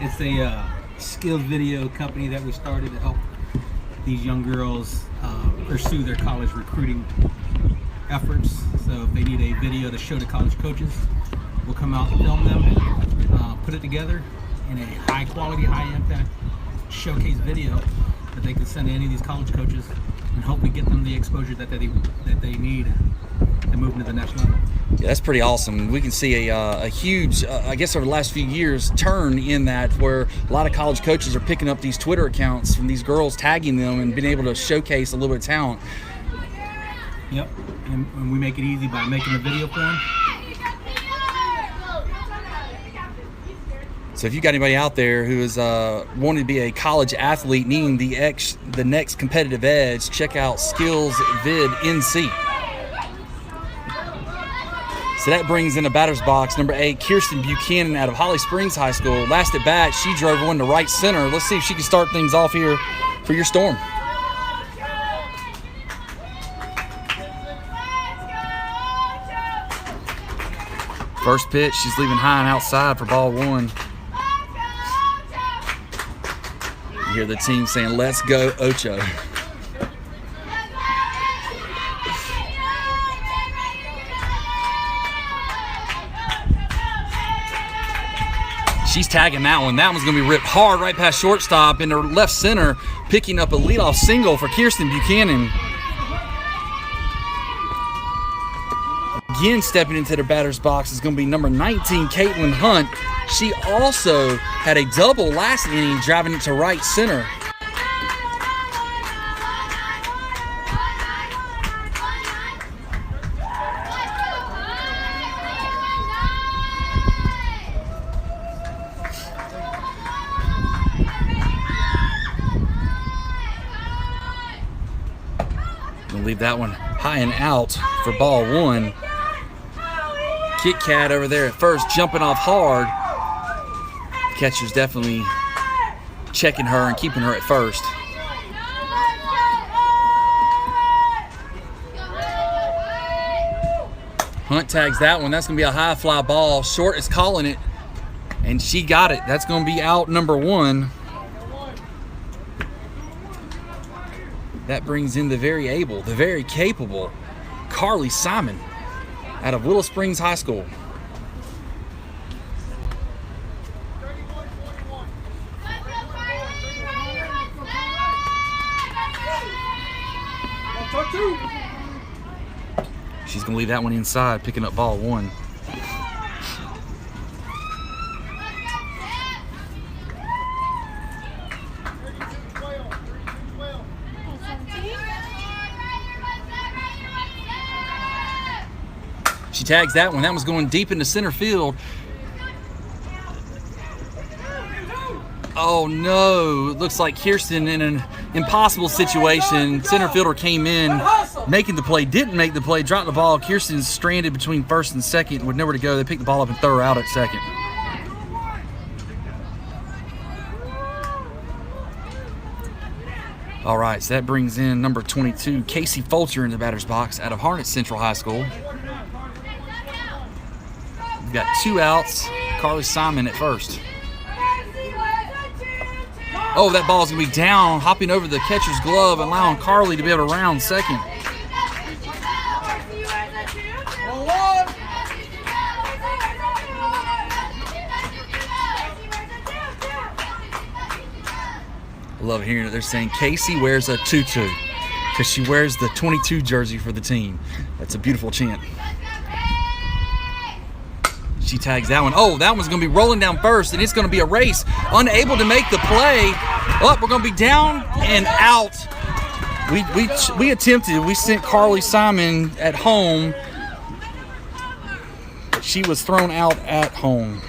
It's a skills video company that we started to help these young girls pursue their college recruiting efforts. So if they need a video to show to college coaches, we'll come out and film them, put it together in a high quality, high impact showcase video that they can send to any of these college coaches and hopefully get them the exposure that they need to move into the next level. Yeah, that's pretty awesome. We can see a huge, I guess over the last few years, turn in that where a lot of college coaches are picking up these Twitter accounts from these girls, tagging them and being able to showcase a little bit of talent. Yep, and we make it easy by making a video for them. So if you got anybody out there who is wanting to be a college athlete, needing the next competitive edge, check out Skills Vid NC. So that brings in a batter's box, number 8, Kirsten Buchanan out of Holly Springs High School. Last at bat, she drove one to right center. Let's see if she can start things off here for your Storm. First pitch, she's leaving high and outside for ball one. You hear the team saying, "Let's go, Ocho." She's tagging that one. That one's going to be ripped hard right past shortstop into left center, picking up a leadoff single for Kirsten Buchanan. Again, stepping into the batter's box is going to be number 19, Caitlin Hunt. She also had a double last inning, driving it to right center. Gonna leave that one high and out for ball one. Kit Kat over there at first, jumping off hard. Catcher's definitely checking her and keeping her at first. Hunt tags that one. That's going to be a high fly ball. Short is calling it, and she got it. That's going to be out number one. That brings in the very able, the very capable Carly Simon out of Willow Springs High School. She's going to leave that one inside, picking up ball one. She tags that one. That one's going deep into center field. Oh no, it looks like Kirsten in an impossible situation. Center fielder came in, making the play, didn't make the play, dropped the ball. Kirsten's stranded between first and second with nowhere to go. They pick the ball up and throw her out at second. All right, so that brings in number 22, Casey Fulcher in the batter's box out of Harnett Central High School. We've got 2 outs. Carly Simon at first. Oh, that ball's going to be down, hopping over the catcher's glove, allowing Carly to be able to round second. I love hearing it. They're saying Casey wears a tutu because she wears the 22 jersey for the team. That's a beautiful chant. She tags that one. Oh, that one's going to be rolling down first, and it's going to be a race. Unable to make the play. Oh, we're going to be down and out. We attempted. We sent Carly Simon at home. She was thrown out at home.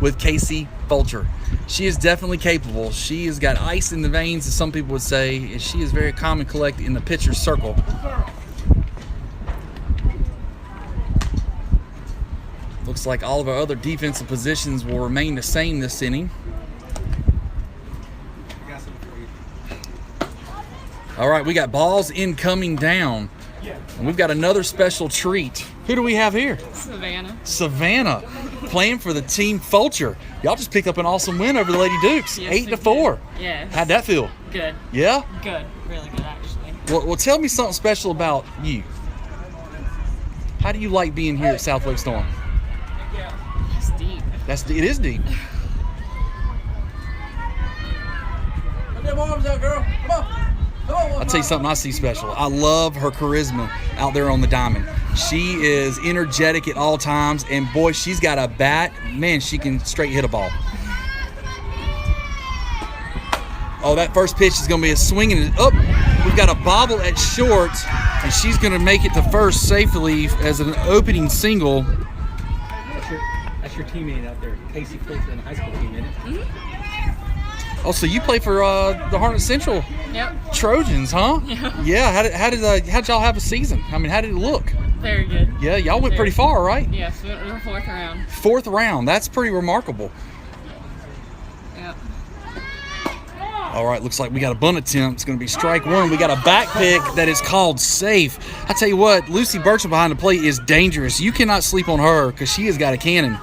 With Casey Fulcher. She is definitely capable. She has got ice in the veins, as some people would say. She is very calm and collected in the pitcher's circle. Looks like all of our other defensive positions will remain the same this inning. All right, we got balls incoming down. And we've got another special treat. Who do we have here? Savannah. Playing for the team Fulcher. Y'all just picked up an awesome win over the Lady Dukes, Yes, 8-4. Yes. How'd that feel? Good. Yeah? Good. Really good, actually. Well, tell me something special about you. How do you like being here at South Lake Storm? It's deep. It is deep. Put them arms out, girl. Come on. I'll tell you something I see special. I love her charisma out there on the diamond. She is energetic at all times, and boy, she's got a bat. Man, she can straight hit a ball. Oh, that first pitch is going to be a swing and up. We've got a bobble at short, and she's going to make it to first safely as an opening single. That's your teammate out there, Casey Fulcher, in the high school team, isn't it? Oh, so you play for the Harnett Central Yep. Trojans, huh? Yeah. Yeah. How'd y'all have a season? I mean, how did it look? Very good. Yeah, y'all went pretty far, right? Yes, we went to the 4th round. 4th round. That's pretty remarkable. Yep. All right, looks like we got a bunt attempt. It's going to be strike one. We got a back pick that is called safe. I tell you what, Lucy Bertram behind the plate is dangerous. You cannot sleep on her because she has got a cannon.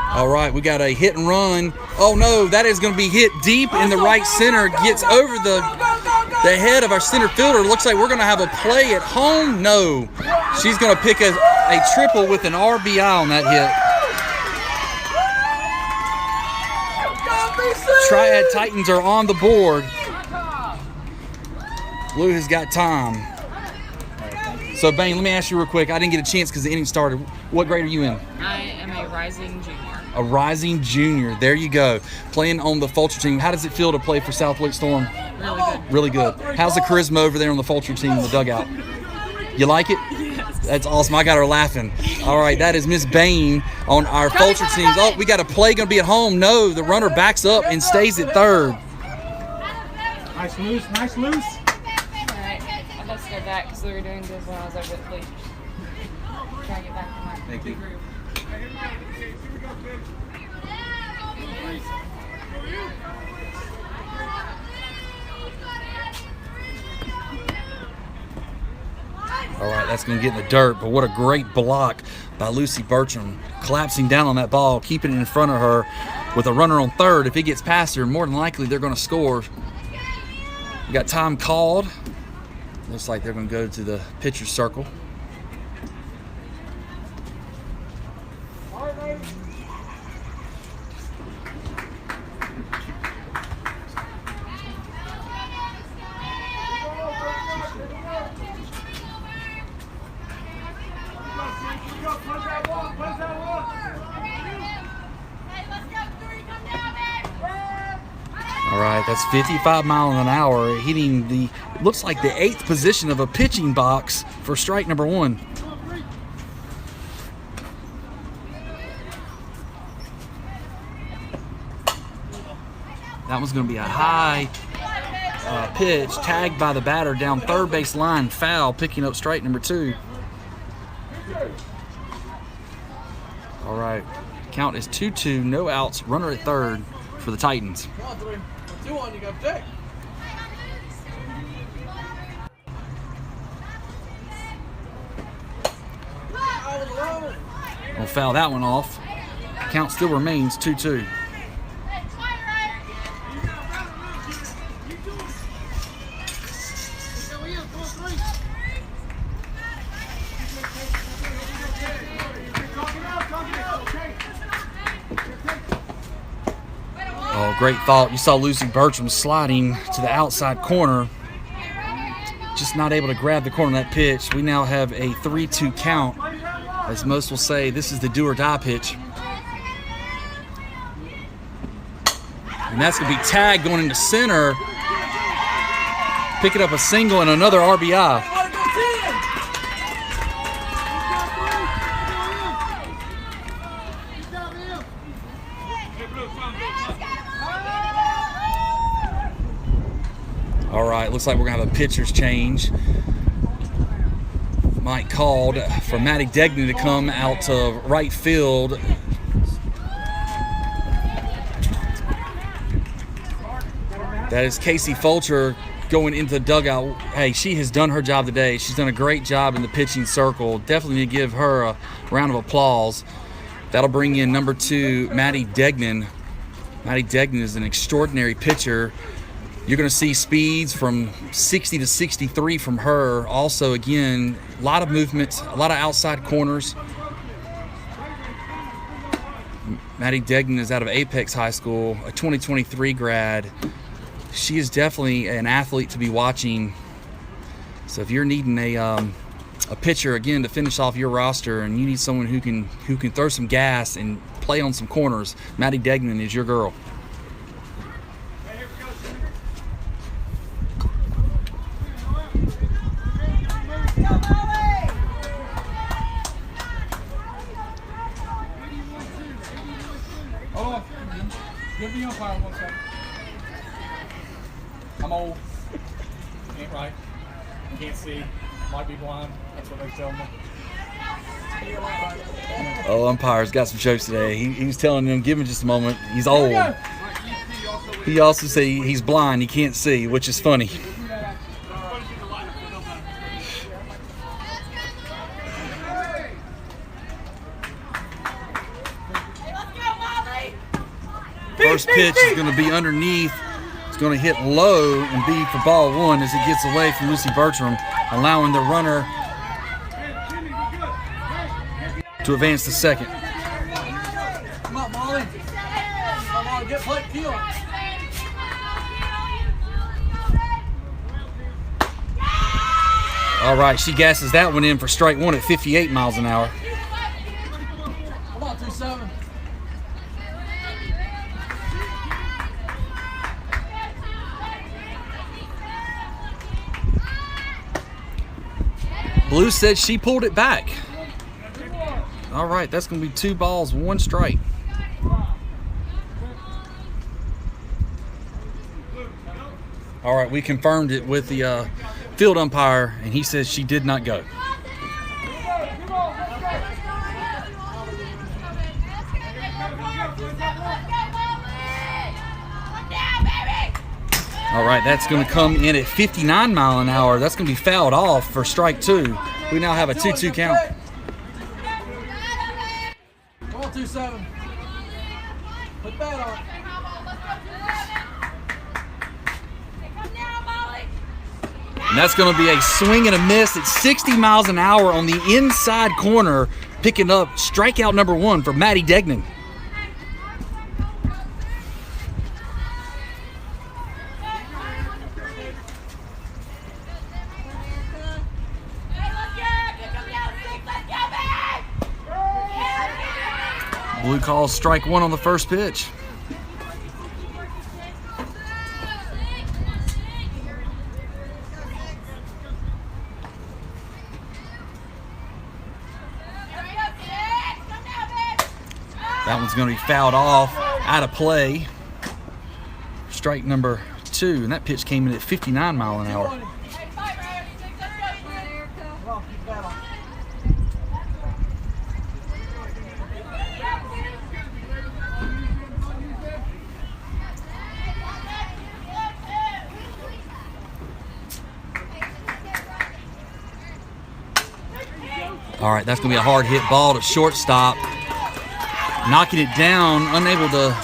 All right, we got a hit and run. Oh no, that is going to be hit deep in the right center. Gets over the head of our center fielder. Looks like we're going to have a play at home. No, she's going to pick a triple with an RBI on that hit. Triad Titans are on the board. Blue has got time. So, Bane, let me ask you real quick. I didn't get a chance because the inning started. What grade are you in? I am a rising junior. A rising junior. There you go. Playing on the Fulcher team. How does it feel to play for South Wake Storm? Really good. Really good. How's the charisma over there on the Fulcher team in the dugout? You like it? Yes. That's awesome. I got her laughing. All right, that is Miss Bain on our Fulcher teams. Oh, we got a play going to be at home. No, the runner backs up and stays at third. Nice loose, nice loose. Alright. I got to go back because we were doing good when I was over at the bleachers. Try to get back to my Thank you. group. All right, that's going to get in the dirt, but what a great block by Lucy Bertram. Collapsing down on that ball, keeping it in front of her with a runner on third. If it gets past her, more than likely they're going to score. We got time called. Looks like they're going to go to the pitcher's circle. All right, that's 55 miles an hour, hitting the, looks like the 8th position of a pitching box for strike number one. That one's going to be a high pitch, tagged by the batter down third base line, foul, picking up strike number two. All right, count is 2-2, no outs, runner at third for the Titans. 2-1, you got pick. We'll foul that one off. Count still remains 2-2. Oh, great thought. You saw Lucy Bertram sliding to the outside corner. Just not able to grab the corner of that pitch. We now have a 3-2 count. As most will say, this is the do or die pitch. And that's going to be tagged going into center. Picking up a single and another RBI. All right, looks like we're going to have a pitcher's change. Mike called for Maddie Degnan to come out to right field. That is Casey Fulcher going into the dugout. Hey, she has done her job today. She's done a great job in the pitching circle. Definitely need to give her a round of applause. That'll bring in number 2, Maddie Degnan. Maddie Degnan is an extraordinary pitcher. You're going to see speeds from 60 to 63 from her. Also, again, a lot of movement, a lot of outside corners. Maddie Degnan is out of Apex High School, a 2023 grad. She is definitely an athlete to be watching. So if you're needing a pitcher, again, to finish off your roster, and you need someone who can throw some gas and play on some corners, Maddie Degnan is your girl. Hold on. Give the umpire 1 second. I'm old. Ain't right. Can't see. Might be blind. That's what they tell me. Oh, umpire's got some jokes today. He was telling them, give him just a moment. He's old. He also said he's blind. He can't see, which is funny. First pitch is going to be underneath. It's going to hit low and be for ball 1 as it gets away from Lucy Bertram, allowing the runner to advance to second. Come on, Molly. Come on, get put keel. All right, she gasses that one in for strike 1 at 58 miles an hour. Come on, 2-7. Blue said she pulled it back. All right, that's going to be 2 balls, 1 strike. All right, we confirmed it with the field umpire, and he says she did not go. All right, that's going to come in at 59 miles an hour. That's going to be fouled off for strike 2. We now have a 2-2 count. Come on, 2-7. Put that on. And that's going to be a swing and a miss at 60 miles an hour on the inside corner, picking up strikeout number 1 for Maddie Degnan. Blue calls strike 1 on the first pitch. That one's going to be fouled off, out of play. Strike number 2, and that pitch came in at 59 miles an hour. All right, that's going to be a hard hit ball to shortstop. Knocking it down, unable to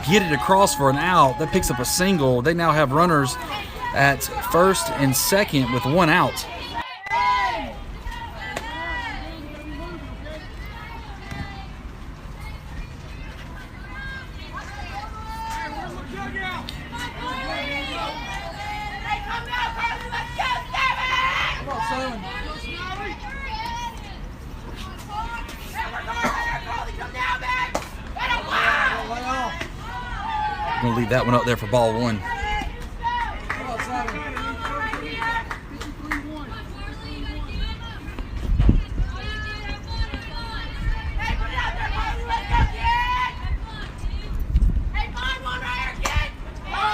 get it across for an out. That picks up a single. They now have runners at first and second with 1 out. I'm going to leave that one up there for ball 1.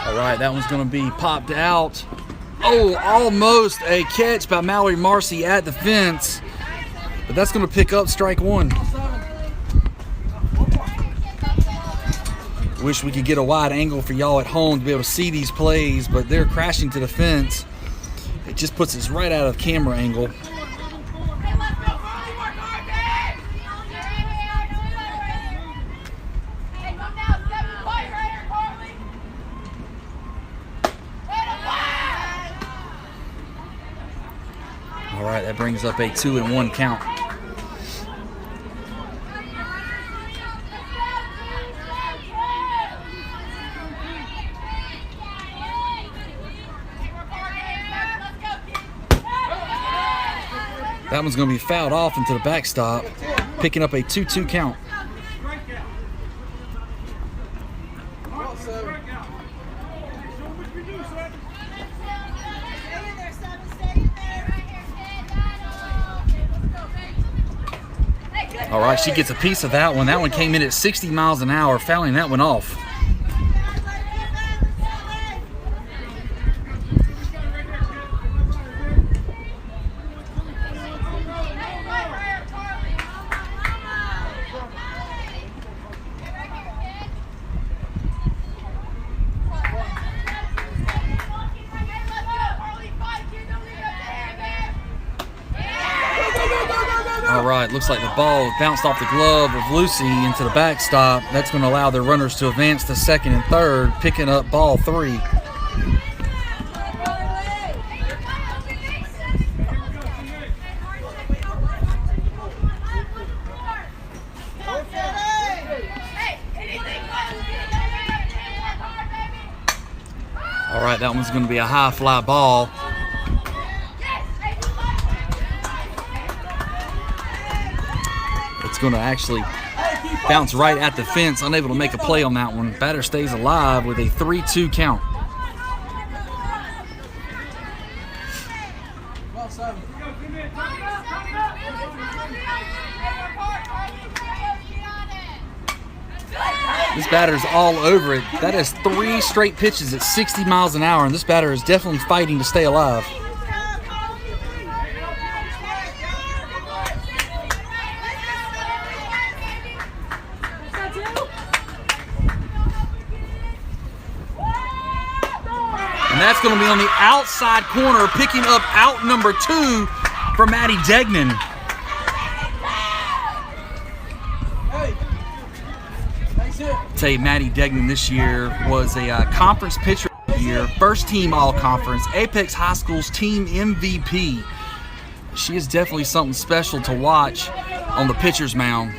All right, that one's going to be popped out. Oh, almost a catch by Mallory Marcy at the fence. But that's going to pick up strike 1. Wish we could get a wide angle for y'all at home to be able to see these plays, but they're crashing to the fence. It just puts us right out of camera angle. All right, that brings up a 2-1 count. That one's going to be fouled off into the backstop, picking up a 2-2 count. All right, she gets a piece of that one. That one came in at 60 miles an hour, fouling that one off. All right, looks like the ball bounced off the glove of Lucy into the backstop. That's going to allow their runners to advance to second and third, picking up ball 3. All right, that one's going to be a high fly ball. It's going to actually bounce right at the fence, unable to make a play on that one. Batter stays alive with a 3-2 count. This batter is all over it. That is 3 straight pitches at 60 miles an hour, and this batter is definitely fighting to stay alive. And that's going to be on the outside corner, picking up out number 2 for Maddie Degnan. Tell you, Maddie Degnan this year was a conference pitcher of the year, first team all-conference, Apex High School's team MVP. She is definitely something special to watch on the pitcher's mound.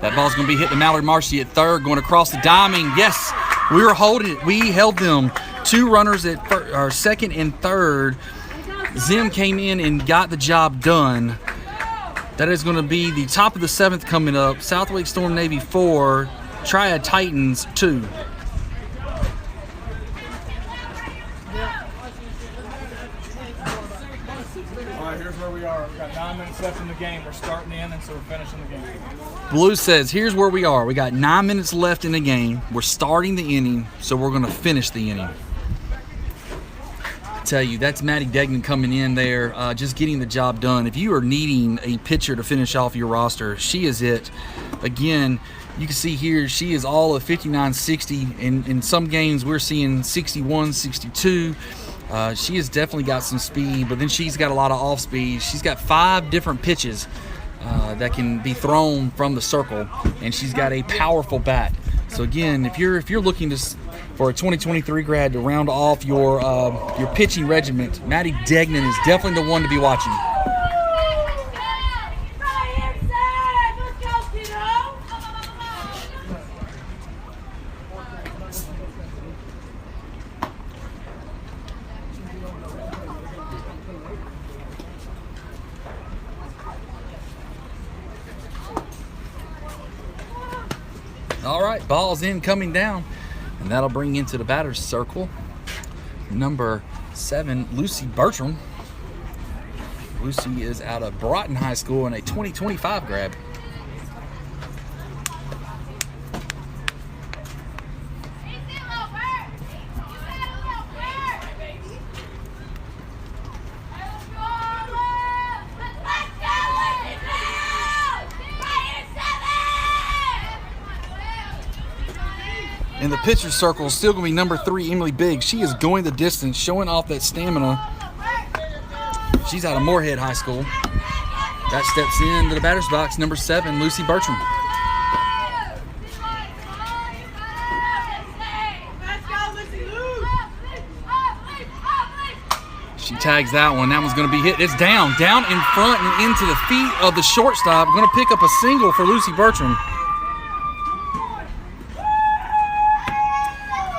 That ball's going to be hit to Mallory Marcy at third, going across the diamond. Yes, we were holding it. We held them. 2 runners at second and third. Zim came in and got the job done. That is going to be the top of the 7th coming up. SWStormNavy 4, Triad Titans 2. All right, here's where we are. We've got 9 minutes left in the game. We're starting in, and so we're finishing the game. Blue says, here's where we are. We got 9 minutes left in the game. We're starting the inning, so we're going to finish the inning. Tell you, that's Maddie Degnan coming in there, just getting the job done. If you are needing a pitcher to finish off your roster, she is it. Again, you can see here she is all of 59, 60. In some games we're seeing 61, 62. She has definitely got some speed, but then she's got a lot of off speed. She's got 5 different pitches that can be thrown from the circle, and she's got a powerful bat. So again, if you're looking for a 2023 grad to round off your pitching regiment, Maddie Degnan is definitely the one to be watching. All right, ball's in, coming down, and that'll bring into the batter's circle number 7, Lucy Bertram. Lucy is out of Broughton High School and a 2025 grad. In the pitcher's circle, still going to be number 3, Emily Biggs. She is going the distance, showing off that stamina. She's out of Moorhead High School. That steps into the batter's box, number 7, Lucy Bertram. She tags that one. That one's going to be hit. It's down in front and into the feet of the shortstop. Going to pick up a single for Lucy Bertram.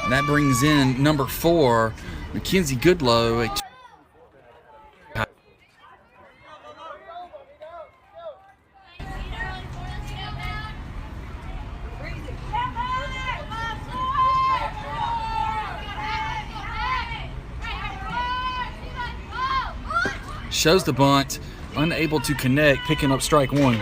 And that brings in number 4, Mackenzie Goodlow. Shows the bunt. unable to connect, picking up strike one.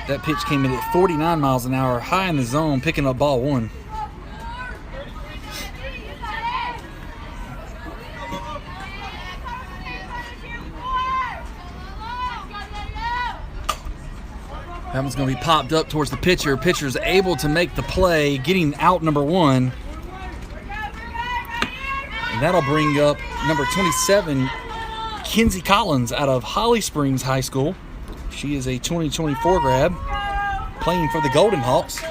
That pitch came in at 49 miles an hour, high in the zone, picking up ball one. That one's going to be popped up towards the pitcher. Pitcher's able to make the play, getting out number one. And that'll bring up number 27, Kinsey Collins out of Holly Springs High School. She is a 2024 grad, playing for the Golden Hawks.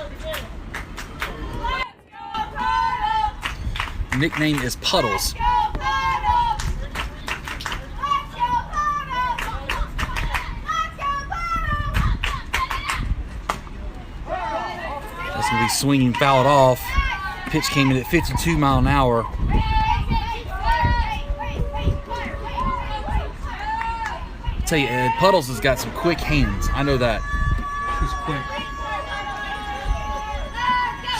Nickname is Puddles. That's going to be swinging, fouled off. Pitch came in at 52 mile an hour. Tell you, Ed, Puddles has got some quick hands. I know that. She's quick.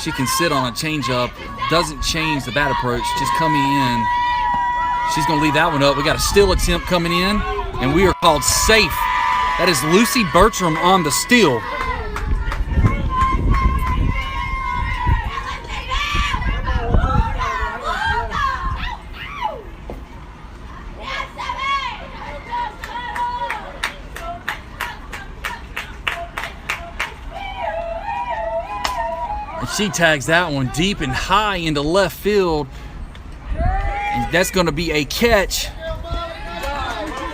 She can sit on a changeup. Doesn't change the bat approach. Just coming in. She's going to leave that one up. We got a steal attempt coming in, and we are called safe. That is Lucy Bertram on the steal. She tags that one deep and high into left field. And that's going to be a catch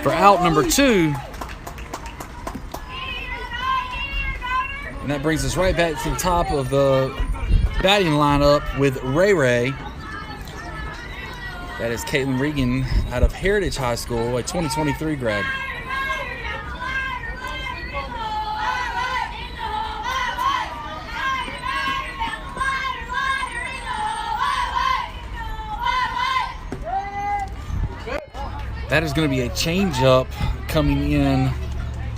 for out number two. And that brings us right back to the top of the batting lineup with Ray Ray. That is Caitlin Regan out of Heritage High School, a 2023 grad. That is going to be a changeup coming in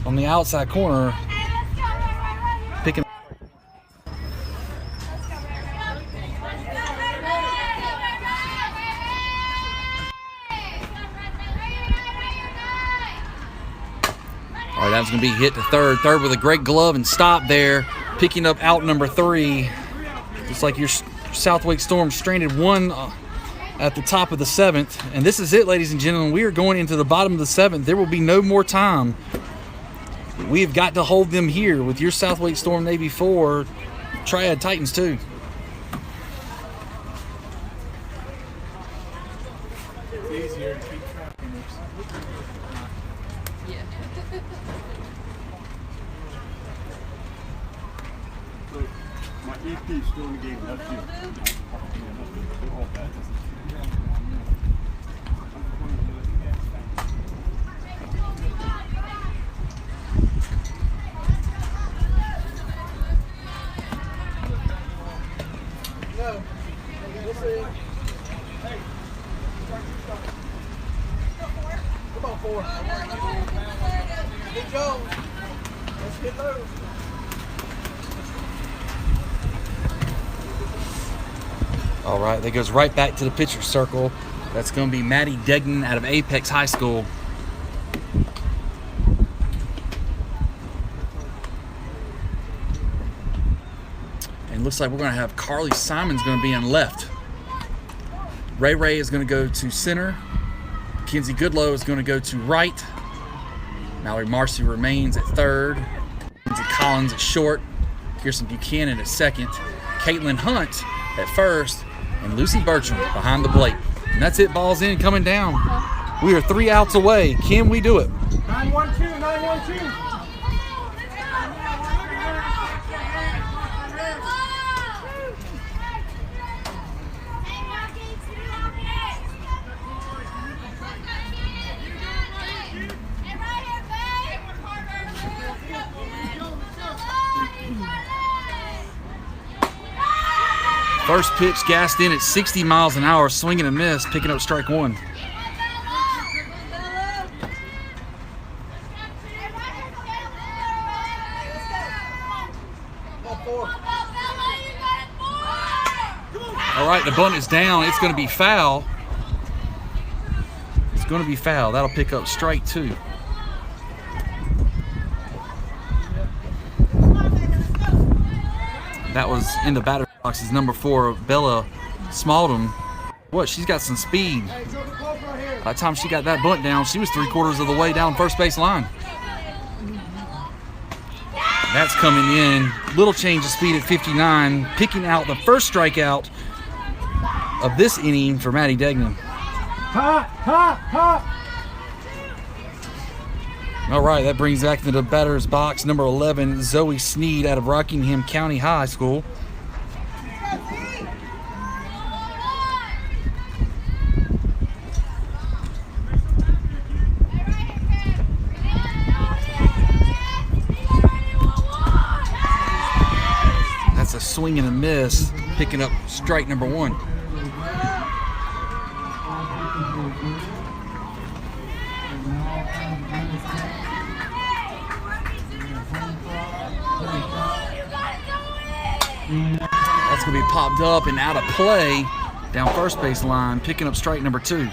on the outside corner. Picking. All right, that's going to be hit to third. Third with a great glove and stop there. Picking up out number three. Just like your South Wake Storm stranded one at the top of the seventh. And this is it, ladies and gentlemen. We are going into the bottom of the seventh. There will be no more time. We have got to hold them here with your South Wake Storm Navy 4, Triad Titans 2. It's easier to keep track of this. Yeah. So my EP is still in the game left field. All bad. All right, that goes right back to the pitcher circle. That's going to be Maddie Degnan out of Apex High School. And looks like we're going to have Carly Simons going to be on left. Ray Ray is going to go to center. Kenzie Goodlow is going to go to right. Mallory Marcy remains at third. Kenzie Collins at short. Kirsten Buchanan at second. Caitlin Hunt at first. And Lucy Bertram behind the plate. And that's it. Ball's in, coming down. We are 3 outs away. Can we do it? 9-1-2, 9-1-2. First pitch gassed in at 60 miles an hour, swing and a miss, picking up strike one. All right, the bunt is down. It's going to be foul. It's going to be foul. That'll pick up strike two. That was in the batter's box. Is number 4, Bella Smaldum. What? She's got some speed. By the time she got that bunt down, she was 3/4 of the way down first base line. That's coming in. Little change of speed at 59, picking out the first strikeout of this inning for Maddie Degnan. Hot, hot, hot. All right, that brings back to the batter's box number 11, Zoe Sneed out of Rockingham County High School. That's a swing and a miss, picking up strike number one. That's going to be popped up and out of play down first base line, picking up strike number two.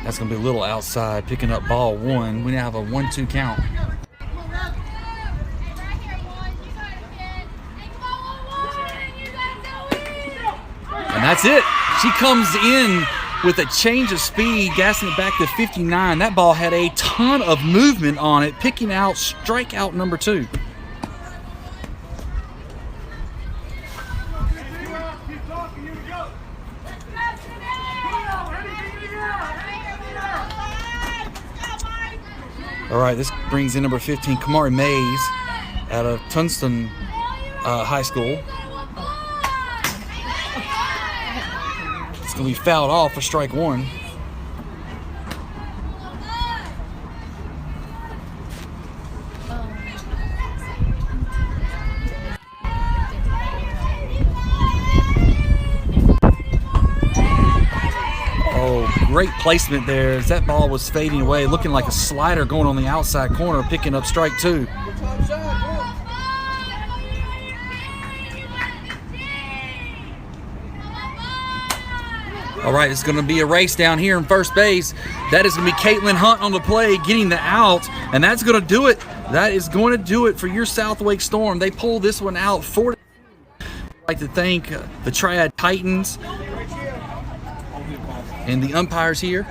That's going to be a little outside, picking up ball one. We now have a 1-2 count. And that's it. She comes in with a change of speed, gassing it back to 59. That ball had a ton of movement on it, picking out strikeout number two. All right, this brings in number 15, Kamari Mays, out of Tunston High School. It's going to be fouled off for strike one. Great placement there as that ball was fading away, looking like a slider going on the outside corner, picking up strike two. All right, it's going to be a race down here in first base. That is going to be Caitlin Hunt on the play, getting the out, and that's going to do it. That is going to do it for your South Wake Storm. They pulled this one out 4-2. I'd like to thank the Triad Titans and the umpires here.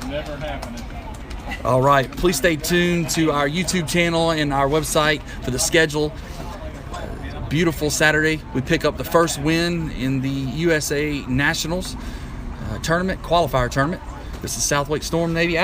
Never happening. All right, please stay tuned to our YouTube channel and our website for the schedule. Beautiful Saturday. We pick up the first win in the USA Nationals tournament, qualifier tournament. This is South Wake Storm Navy.